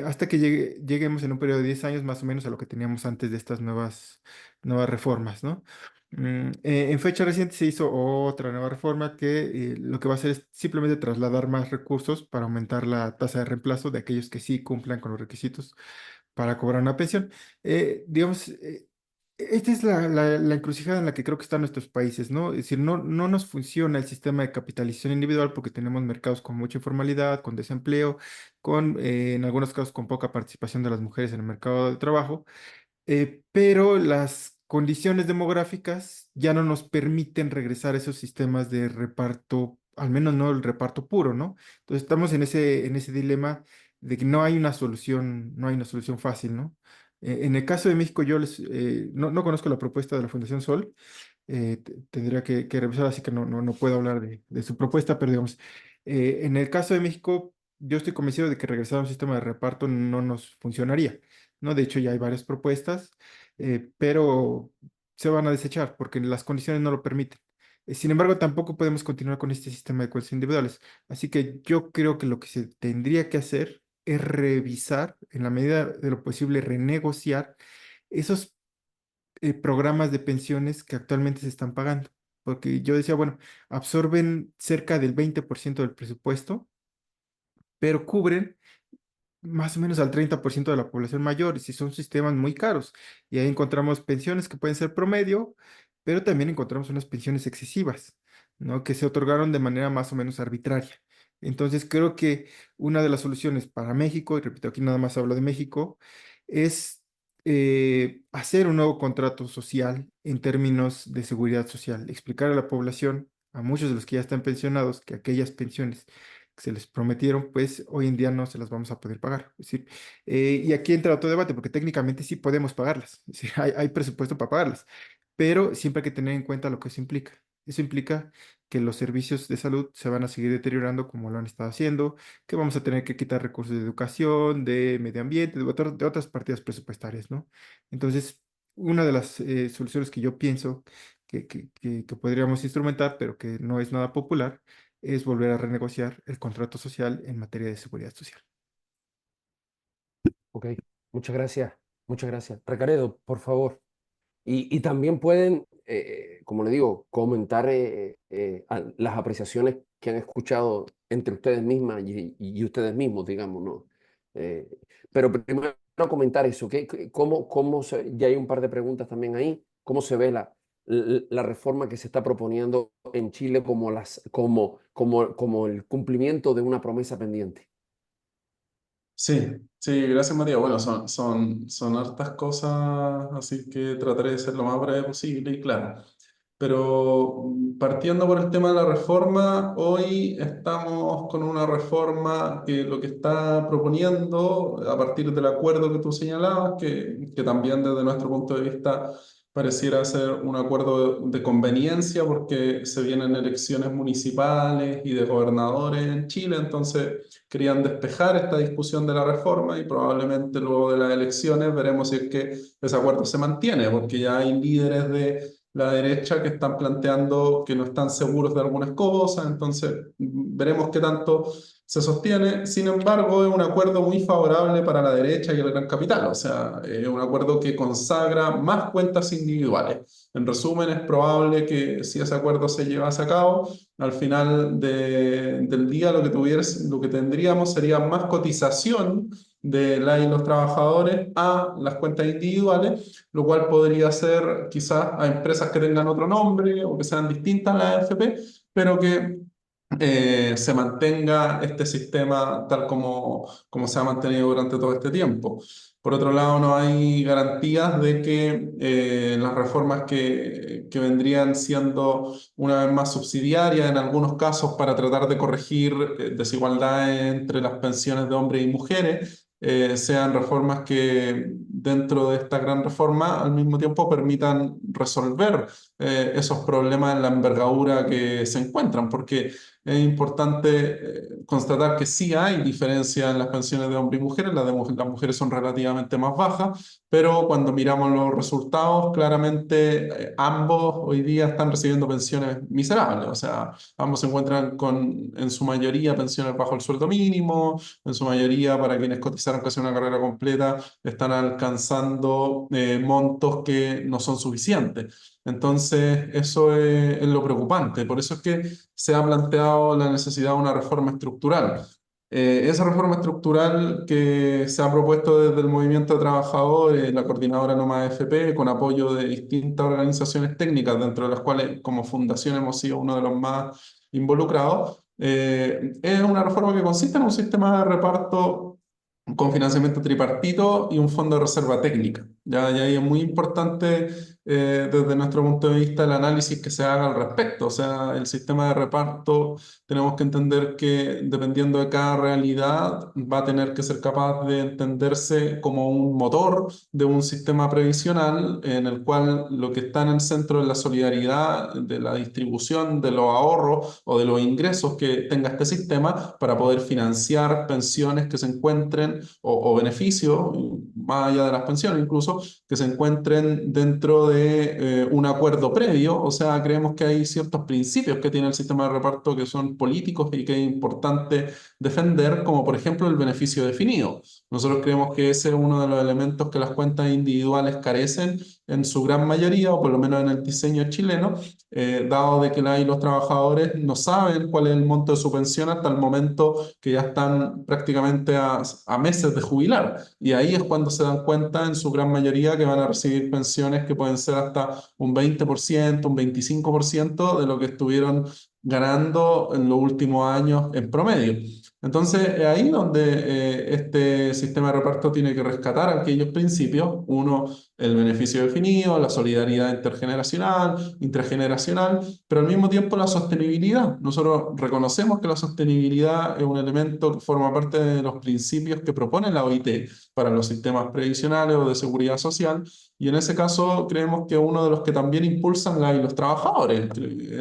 Speaker 3: hasta que lleguemos en un periodo de 10 años más o menos a lo que teníamos antes de estas nuevas reformas, ¿no? En fecha reciente se hizo otra nueva reforma que lo que va a hacer es simplemente trasladar más recursos para aumentar la tasa de reemplazo de aquellos que sí cumplan con los requisitos para cobrar una pensión. Digamos, esta es la encrucijada en la que creo que están nuestros países, ¿no? Es decir, no nos funciona el sistema de capitalización individual porque tenemos mercados con mucha informalidad, con desempleo, en algunos casos con poca participación de las mujeres en el mercado de trabajo, pero las condiciones demográficas ya no nos permiten regresar a esos sistemas de reparto, al menos no el reparto puro, ¿no? Entonces estamos en ese dilema de que no hay una solución fácil, ¿no? En el caso de México, yo no conozco la propuesta de la Fundación Sol, tendría que revisar, así que no puedo hablar de su propuesta, pero digamos, en el caso de México, yo estoy convencido de que regresar a un sistema de reparto no nos funcionaría, ¿no? De hecho, ya hay varias propuestas, pero se van a desechar porque las condiciones no lo permiten. Sin embargo, tampoco podemos continuar con este sistema de cuotas individuales. Así que yo creo que lo que se tendría que hacer es revisar, en la medida de lo posible, renegociar esos programas de pensiones que actualmente se están pagando. Porque yo decía, bueno, absorben cerca del 20% del presupuesto, pero cubren más o menos al 30% de la población mayor, y si son sistemas muy caros. Y ahí encontramos pensiones que pueden ser promedio, pero también encontramos unas pensiones excesivas, ¿no? Que se otorgaron de manera más o menos arbitraria. Entonces, creo que una de las soluciones para México, y repito, aquí nada más hablo de México, es hacer un nuevo contrato social en términos de seguridad social, explicar a la población, a muchos de los que ya están pensionados, que aquellas pensiones que se les prometieron, pues hoy en día no se las vamos a poder pagar. Es decir, y aquí entra otro debate, porque técnicamente sí podemos pagarlas, es decir, hay presupuesto para pagarlas, pero siempre hay que tener en cuenta lo que eso implica. Eso implica que los servicios de salud se van a seguir deteriorando como lo han estado haciendo, que vamos a tener que quitar recursos de educación, de medio ambiente, de otras partidas presupuestarias, ¿no? Entonces, una de las soluciones que yo pienso que podríamos instrumentar, pero que no es nada popular, es volver a renegociar el contrato social en materia de seguridad social.
Speaker 2: Ok, muchas gracias, Muchas gracias. Recaredo, por favor. Y también pueden, como le digo, comentar las apreciaciones que han escuchado entre ustedes mismas y ustedes mismos, digamos, ¿no? Eh, pero primero comentar eso, ya hay un par de preguntas también ahí, ¿cómo se ve la reforma que se está proponiendo en Chile como el cumplimiento de una promesa pendiente?
Speaker 4: Sí, sí, gracias María. Bueno, son hartas cosas, así que trataré de ser lo más breve posible y claro. Pero partiendo por el tema de la reforma, hoy estamos con una reforma que lo que está proponiendo, a partir del acuerdo que tú señalabas, que también desde nuestro punto de vista pareciera ser un acuerdo de conveniencia porque se vienen elecciones municipales y de gobernadores en Chile, entonces querían despejar esta discusión de la reforma y probablemente luego de las elecciones veremos si es que ese acuerdo se mantiene, porque ya hay líderes de la derecha que están planteando que no están seguros de algunas cosas, entonces veremos qué tanto se sostiene. Sin embargo, es un acuerdo muy favorable para la derecha y el gran capital, o sea, es un acuerdo que consagra más cuentas individuales. En resumen, es probable que si ese acuerdo se llevase a cabo, al final del día lo que tendríamos sería más cotización de la y los trabajadores a las cuentas individuales, lo cual podría ser quizás a empresas que tengan otro nombre o que sean distintas a la AFP, pero que se mantenga este sistema tal como se ha mantenido durante todo este tiempo. Por otro lado, no hay garantías de que las reformas que vendrían siendo una vez más subsidiarias en algunos casos para tratar de corregir desigualdades entre las pensiones de hombres y mujeres, sean reformas que dentro de esta gran reforma al mismo tiempo permitan resolver esos problemas en la envergadura que se encuentran, porque es importante constatar que sí hay diferencia en las pensiones de hombres y mujeres, las mujeres son relativamente más bajas, pero cuando miramos los resultados, claramente ambos hoy día están recibiendo pensiones miserables, o sea, ambos se encuentran con en su mayoría pensiones bajo el sueldo mínimo, en su mayoría para quienes cotizaron casi una carrera completa, están alcanzando montos que no son suficientes. Entonces, eso es lo preocupante. Por eso es que se ha planteado la necesidad de una reforma estructural. Esa reforma estructural que se ha propuesto desde el movimiento de trabajadores, la coordinadora Noma FP, con apoyo de distintas organizaciones técnicas, dentro de las cuales como fundación hemos sido uno de los más involucrados, es una reforma que consiste en un sistema de reparto con financiamiento tripartito y un fondo de reserva técnica. Ya, y ahí es muy importante desde nuestro punto de vista el análisis que se haga al respecto. O sea, el sistema de reparto tenemos que entender que dependiendo de cada realidad va a tener que ser capaz de entenderse como un motor de un sistema previsional en el cual lo que está en el centro es la solidaridad de la distribución de los ahorros o de los ingresos que tenga este sistema para poder financiar pensiones que se encuentren o beneficios, más allá de las pensiones incluso, que se encuentren dentro de un acuerdo previo. O sea, creemos que hay ciertos principios que tiene el sistema de reparto que son políticos y que es importante defender, como por ejemplo el beneficio definido. Nosotros creemos que ese es uno de los elementos que las cuentas individuales carecen en su gran mayoría, o por lo menos en el diseño chileno, dado de que los trabajadores no saben cuál es el monto de su pensión hasta el momento que ya están prácticamente a meses de jubilar. Y ahí es cuando se dan cuenta en su gran mayoría que van a recibir pensiones que pueden ser hasta un 20%, un 25% de lo que estuvieron ganando en los últimos años en promedio. Entonces, es ahí donde este sistema de reparto tiene que rescatar aquellos principios. Uno, el beneficio definido, la solidaridad intergeneracional, intrageneracional, pero al mismo tiempo la sostenibilidad. Nosotros reconocemos que la sostenibilidad es un elemento que forma parte de los principios que propone la OIT para los sistemas previsionales o de seguridad social, Y en ese caso creemos que uno de los que también impulsan los trabajadores.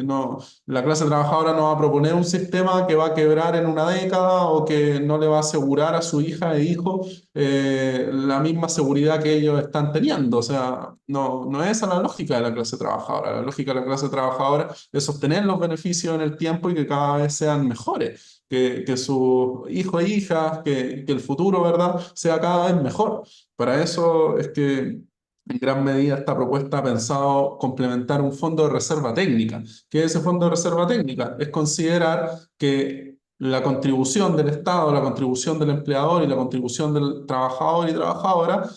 Speaker 4: No, la clase trabajadora no va a proponer un sistema que va a quebrar en una década o que no le va a asegurar a su hija e hijo la misma seguridad que ellos están teniendo. O sea, no es esa la lógica de la clase trabajadora. La lógica de la clase trabajadora es obtener los beneficios en el tiempo y que cada vez sean mejores, que sus hijos e hijas, que el futuro, ¿verdad?, sea cada vez mejor. Para eso es que en gran medida esta propuesta ha pensado complementar un fondo de reserva técnica. ¿Qué es ese fondo de reserva técnica? Es considerar que la contribución del Estado, la contribución del empleador y la contribución del trabajador y trabajadora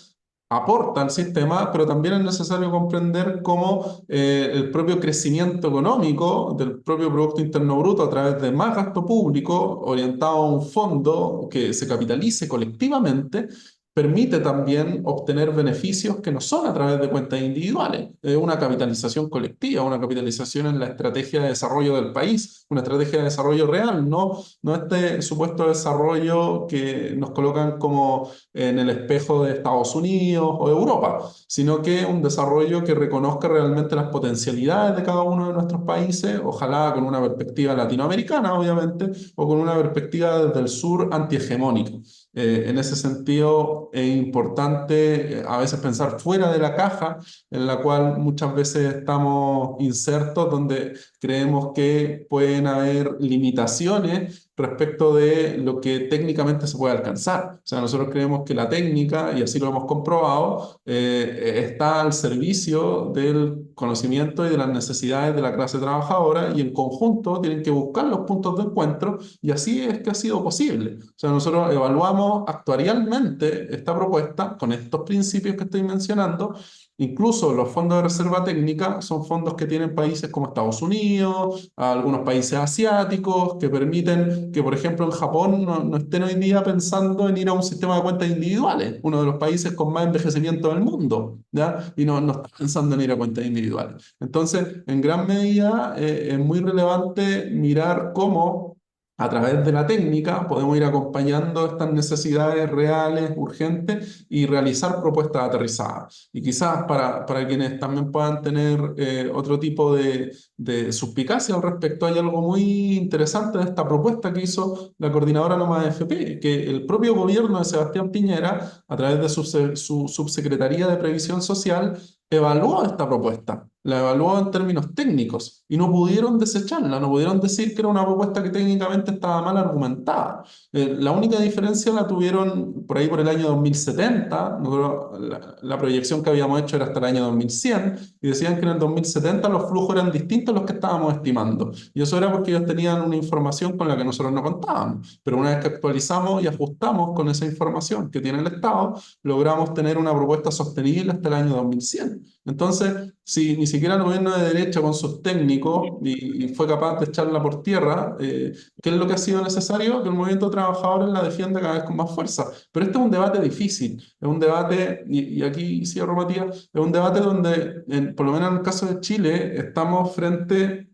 Speaker 4: aporta al sistema, pero también es necesario comprender cómo el propio crecimiento económico del propio Producto Interno Bruto a través de más gasto público orientado a un fondo que se capitalice colectivamente permite también obtener beneficios que no son a través de cuentas individuales. Es una capitalización colectiva, una capitalización en la estrategia de desarrollo del país, una estrategia de desarrollo real, no este supuesto desarrollo que nos colocan como en el espejo de Estados Unidos o Europa, sino que un desarrollo que reconozca realmente las potencialidades de cada uno de nuestros países, ojalá con una perspectiva latinoamericana, obviamente, o con una perspectiva desde el sur antihegemónica. En ese sentido, es importante a veces pensar fuera de la caja en la cual muchas veces estamos insertos, donde creemos que pueden haber limitaciones respecto de lo que técnicamente se puede alcanzar. O sea, nosotros creemos que la técnica, y así lo hemos comprobado, está al servicio del conocimiento y de las necesidades de la clase trabajadora y en conjunto tienen que buscar los puntos de encuentro y así es que ha sido posible. O sea, nosotros evaluamos actuarialmente esta propuesta con estos principios que estoy mencionando. Incluso los fondos de reserva técnica son fondos que tienen países como Estados Unidos, algunos países asiáticos, que permiten que, por ejemplo, en Japón no estén hoy día pensando en ir a un sistema de cuentas individuales, uno de los países con más envejecimiento del mundo, ¿ya? Y no está pensando en ir a cuentas individuales. Entonces, en gran medida, es muy relevante mirar cómo a través de la técnica podemos ir acompañando estas necesidades reales, urgentes, y realizar propuestas aterrizadas. Y quizás para quienes también puedan tener otro tipo de suspicacia al respecto, hay algo muy interesante de esta propuesta que hizo la coordinadora Nómada AFP, que el propio gobierno de Sebastián Piñera, a través de su subsecretaría de Previsión Social, evaluó esta propuesta, la evaluó en términos técnicos y no pudieron desecharla, no pudieron decir que era una propuesta que técnicamente estaba mal argumentada. La única diferencia la tuvieron por ahí por el año 2070, la proyección que habíamos hecho era hasta el año 2100 y decían que en el 2070 los flujos eran distintos a los que estábamos estimando. Y eso era porque ellos tenían una información con la que nosotros no contábamos. Pero una vez que actualizamos y ajustamos con esa información que tiene el Estado, logramos tener una propuesta sostenible hasta el año 2100. Entonces, si ni siquiera el gobierno de derecha con sus técnicos y fue capaz de echarla por tierra, ¿qué es lo que ha sido necesario? Que el movimiento de trabajadores la defienda cada vez con más fuerza. Pero este es un debate difícil, es un debate, y aquí cierro, Matías, es un debate donde, por lo menos en el caso de Chile, estamos frente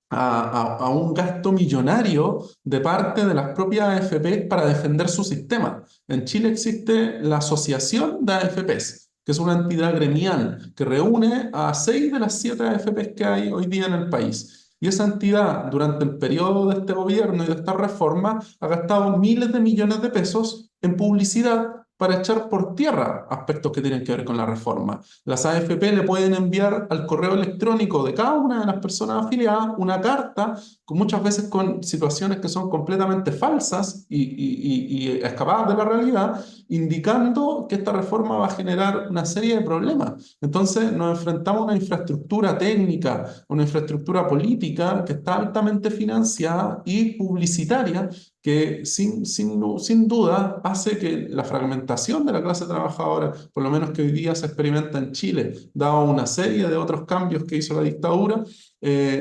Speaker 4: a un gasto millonario de parte de las propias AFP para defender su sistema. En Chile existe la Asociación de AFPs, que es una entidad gremial que reúne a 6 de las 7 AFPs que hay hoy día en el país. Y esa entidad, durante el periodo de este gobierno y de esta reforma, ha gastado miles de millones de pesos en publicidad para echar por tierra aspectos que tienen que ver con la reforma. Las AFP le pueden enviar al correo electrónico de cada una de las personas afiliadas una carta, muchas veces con situaciones que son completamente falsas y escapadas de la realidad, indicando que esta reforma va a generar una serie de problemas. Entonces nos enfrentamos a una infraestructura técnica, una infraestructura política que está altamente financiada y publicitaria, que sin duda hace que la fragmentación de la clase trabajadora, por lo menos que hoy día se experimenta en Chile, dado una serie de otros cambios que hizo la dictadura,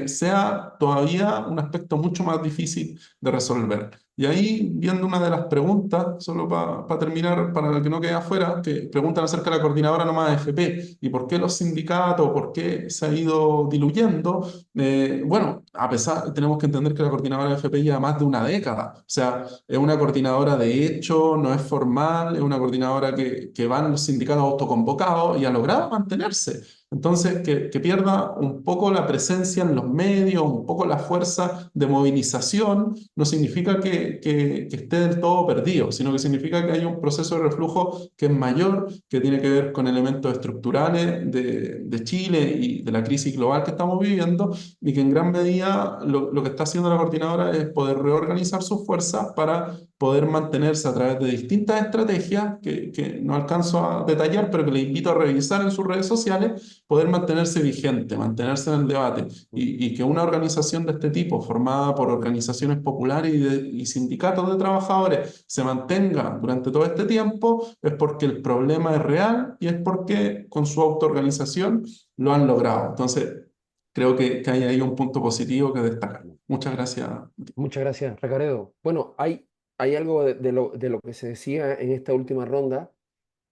Speaker 4: sea todavía un aspecto mucho más difícil de resolver. Y ahí, viendo una de las preguntas, solo para terminar, para el que no quede afuera, que preguntan acerca de la coordinadora nomás AFP y por qué los sindicatos, por qué se ha ido diluyendo. Bueno, a pesar, tenemos que entender que la coordinadora AFP lleva más de una década. O sea, es una coordinadora de hecho, no es formal, es una coordinadora que van los sindicatos autoconvocados y ha logrado mantenerse. Entonces, que pierda un poco la presencia en los medios, un poco la fuerza de movilización, no significa que esté del todo perdido, sino que significa que hay un proceso de reflujo que es mayor, que tiene que ver con elementos estructurales de Chile y de la crisis global que estamos viviendo, y que en gran medida lo que está haciendo la coordinadora es poder reorganizar sus fuerzas para poder mantenerse a través de distintas estrategias que no alcanzo a detallar, pero que le invito a revisar en sus redes sociales, poder mantenerse vigente, mantenerse en el debate, y que una organización de este tipo, formada por organizaciones populares y sindicatos de trabajadores, se mantenga durante todo este tiempo, es porque el problema es real y es porque con su autoorganización lo han logrado. Entonces, creo que hay ahí un punto positivo que destacar. Muchas gracias.
Speaker 2: Muchas gracias, Recaredo. Bueno, hay algo de lo que se decía en esta última ronda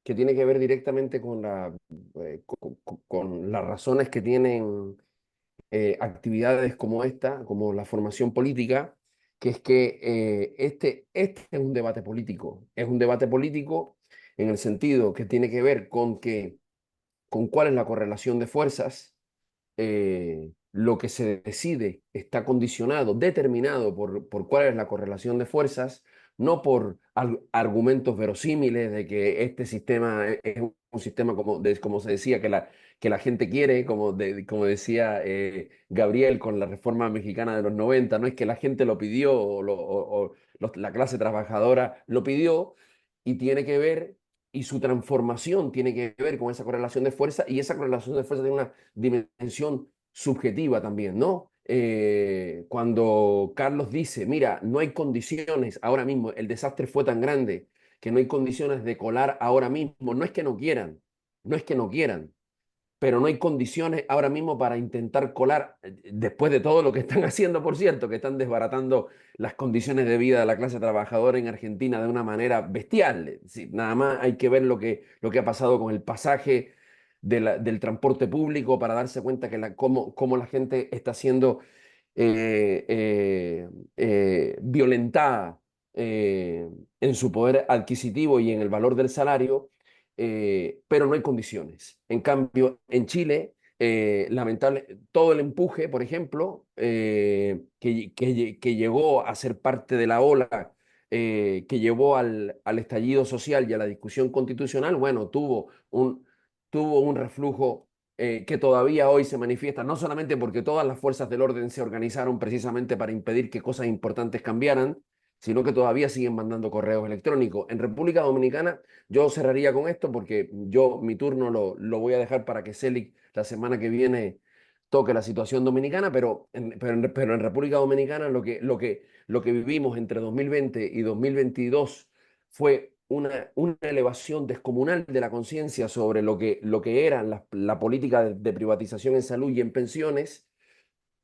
Speaker 2: que tiene que ver directamente con con las razones que tienen actividades como esta, como la formación política, que es que este es un debate político. Es un debate político en el sentido que tiene que ver con cuál es la correlación de fuerzas. Lo que se decide está condicionado, determinado por cuál es la correlación de fuerzas, no por argumentos verosímiles de que este sistema es un sistema como se decía, que la gente quiere, como decía Gabriel con la reforma mexicana de los 90, no es que la gente lo pidió la clase trabajadora lo pidió, y tiene que ver, y su transformación tiene que ver con esa correlación de fuerza, y esa correlación de fuerza tiene una dimensión subjetiva también, ¿no? Cuando Carlos dice, mira, no hay condiciones ahora mismo, el desastre fue tan grande que no hay condiciones de colar ahora mismo, no es que no quieran, no es que no quieran, pero no hay condiciones ahora mismo para intentar colar, después de todo lo que están haciendo, por cierto, que están desbaratando las condiciones de vida de la clase trabajadora en Argentina de una manera bestial. Sí, nada más hay que ver lo que ha pasado con el pasaje del transporte público para darse cuenta que cómo la gente está siendo violentada en su poder adquisitivo y en el valor del salario, pero no hay condiciones. En cambio, en Chile, lamentable, todo el empuje, por ejemplo, que llegó a ser parte de la ola que llevó al estallido social y a la discusión constitucional, bueno, tuvo un reflujo que todavía hoy se manifiesta, no solamente porque todas las fuerzas del orden se organizaron precisamente para impedir que cosas importantes cambiaran, sino que todavía siguen mandando correos electrónicos. En República Dominicana, yo cerraría con esto porque mi turno lo voy a dejar para que Célic la semana que viene toque la situación dominicana, pero en República Dominicana lo que vivimos entre 2020 y 2022 fue una elevación descomunal de la conciencia sobre lo que era la política de privatización en salud y en pensiones,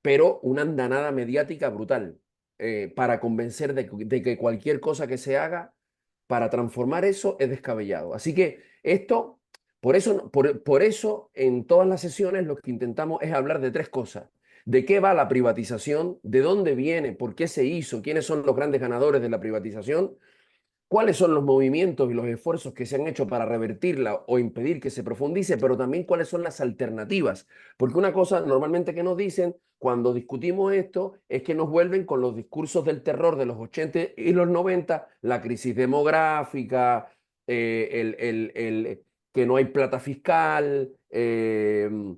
Speaker 2: pero una andanada mediática brutal para convencer de que cualquier cosa que se haga para transformar eso es descabellado. Así que por eso en todas las sesiones lo que intentamos es hablar de tres cosas. ¿De qué va la privatización? ¿De dónde viene? ¿Por qué se hizo? ¿Quiénes son los grandes ganadores de la privatización? ¿Cuáles son los movimientos y los esfuerzos que se han hecho para revertirla o impedir que se profundice? Pero también cuáles son las alternativas. Porque una cosa normalmente que nos dicen cuando discutimos esto es que nos vuelven con los discursos del terror de los 80 y los 90, la crisis demográfica, que no hay plata fiscal, que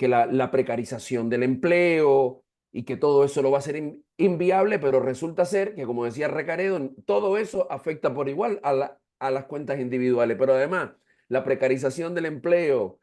Speaker 2: la precarización del empleo, y que todo eso lo va a hacer inviable, pero resulta ser que, como decía Recaredo, todo eso afecta por igual a las cuentas individuales, pero además la precarización del empleo,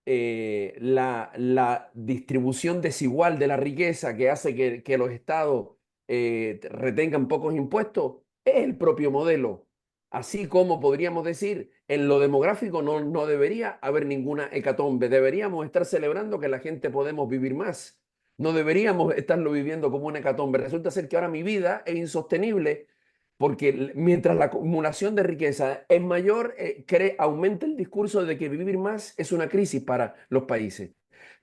Speaker 2: la distribución desigual de la riqueza que hace que los estados retengan pocos impuestos, es el propio modelo. Así como podríamos decir, en lo demográfico no debería haber ninguna hecatombe, deberíamos estar celebrando que la gente podemos vivir más, No deberíamos estarlo viviendo como una hecatombe. Resulta ser que ahora mi vida es insostenible porque mientras la acumulación de riqueza es mayor, aumenta el discurso de que vivir más es una crisis para los países.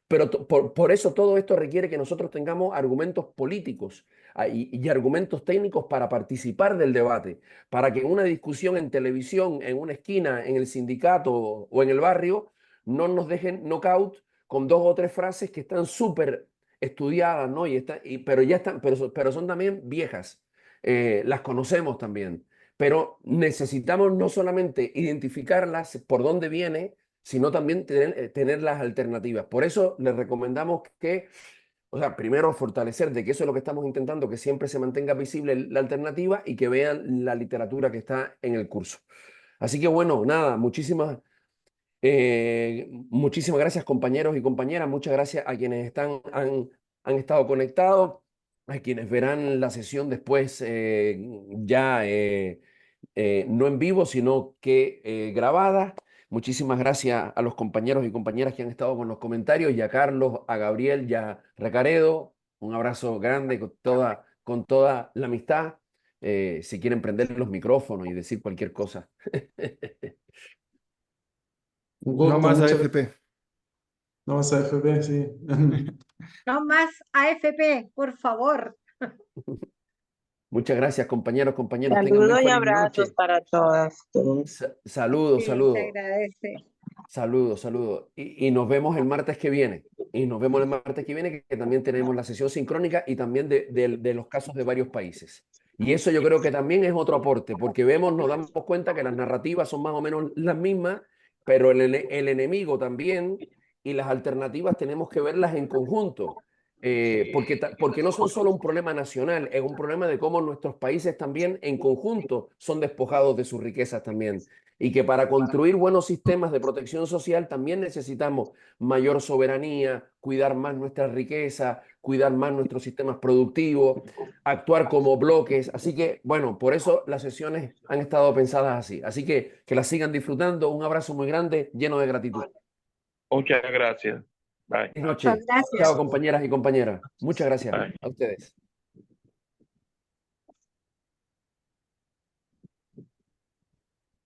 Speaker 2: Pero por eso todo esto requiere que nosotros tengamos argumentos políticos y argumentos técnicos para participar del debate, para que en una discusión en televisión, en una esquina, en el sindicato o en el barrio, no nos dejen knockout con 2 o 3 frases que están súper estudiadas, ¿no? Pero ya están, pero son también viejas. Las conocemos también. Pero necesitamos no solamente identificarlas por dónde viene, sino también tener las alternativas. Por eso les recomendamos que, o sea, primero fortalecer de que eso es lo que estamos intentando, que siempre se mantenga visible la alternativa y que vean la literatura que está en el curso. Así que bueno, nada, muchísimas gracias compañeros y compañeras, muchas gracias a quienes han estado conectados, a quienes verán la sesión después no en vivo, sino que grabada. Muchísimas gracias a los compañeros y compañeras que han estado con los comentarios, y a Carlos, a Gabriel y a Recaredo. Un abrazo grande con toda la amistad. Si quieren prender los micrófonos y decir cualquier cosa.
Speaker 4: Un
Speaker 3: No
Speaker 4: gusto,
Speaker 3: más
Speaker 4: muchas
Speaker 3: AFP.
Speaker 4: No más AFP, sí.
Speaker 5: No más AFP, por favor.
Speaker 2: Muchas gracias, compañeros, compañeras. Tengan muy
Speaker 6: Saludos y
Speaker 2: feliz
Speaker 6: abrazos
Speaker 2: noche.
Speaker 6: para todas.
Speaker 2: Saludos,
Speaker 5: Sí, se
Speaker 2: saludos.
Speaker 5: agradece.
Speaker 2: Saludos, saludos. Y nos vemos el martes que viene. Y nos vemos el martes que viene, que también tenemos la sesión sincrónica y también de los casos de varios países. Y eso yo creo que también es otro aporte, porque nos damos cuenta que las narrativas son más o menos las mismas, pero el enemigo también, y las alternativas tenemos que verlas en conjunto. Porque no son solo un problema nacional, es un problema de cómo nuestros países también en conjunto son despojados de sus riquezas también. Y que para construir buenos sistemas de protección social también necesitamos mayor soberanía, cuidar más nuestra riqueza, cuidar más nuestros sistemas productivos, actuar como bloques. Así que, bueno, por eso las sesiones han estado pensadas así. Así que las sigan disfrutando. Un abrazo muy grande, lleno de gratitud.
Speaker 7: Muchas gracias. Bye.
Speaker 2: Buenas noches.
Speaker 5: Gracias.
Speaker 2: Chao, compañeras y compañeras. Muchas gracias
Speaker 7: Bye.
Speaker 2: a ustedes.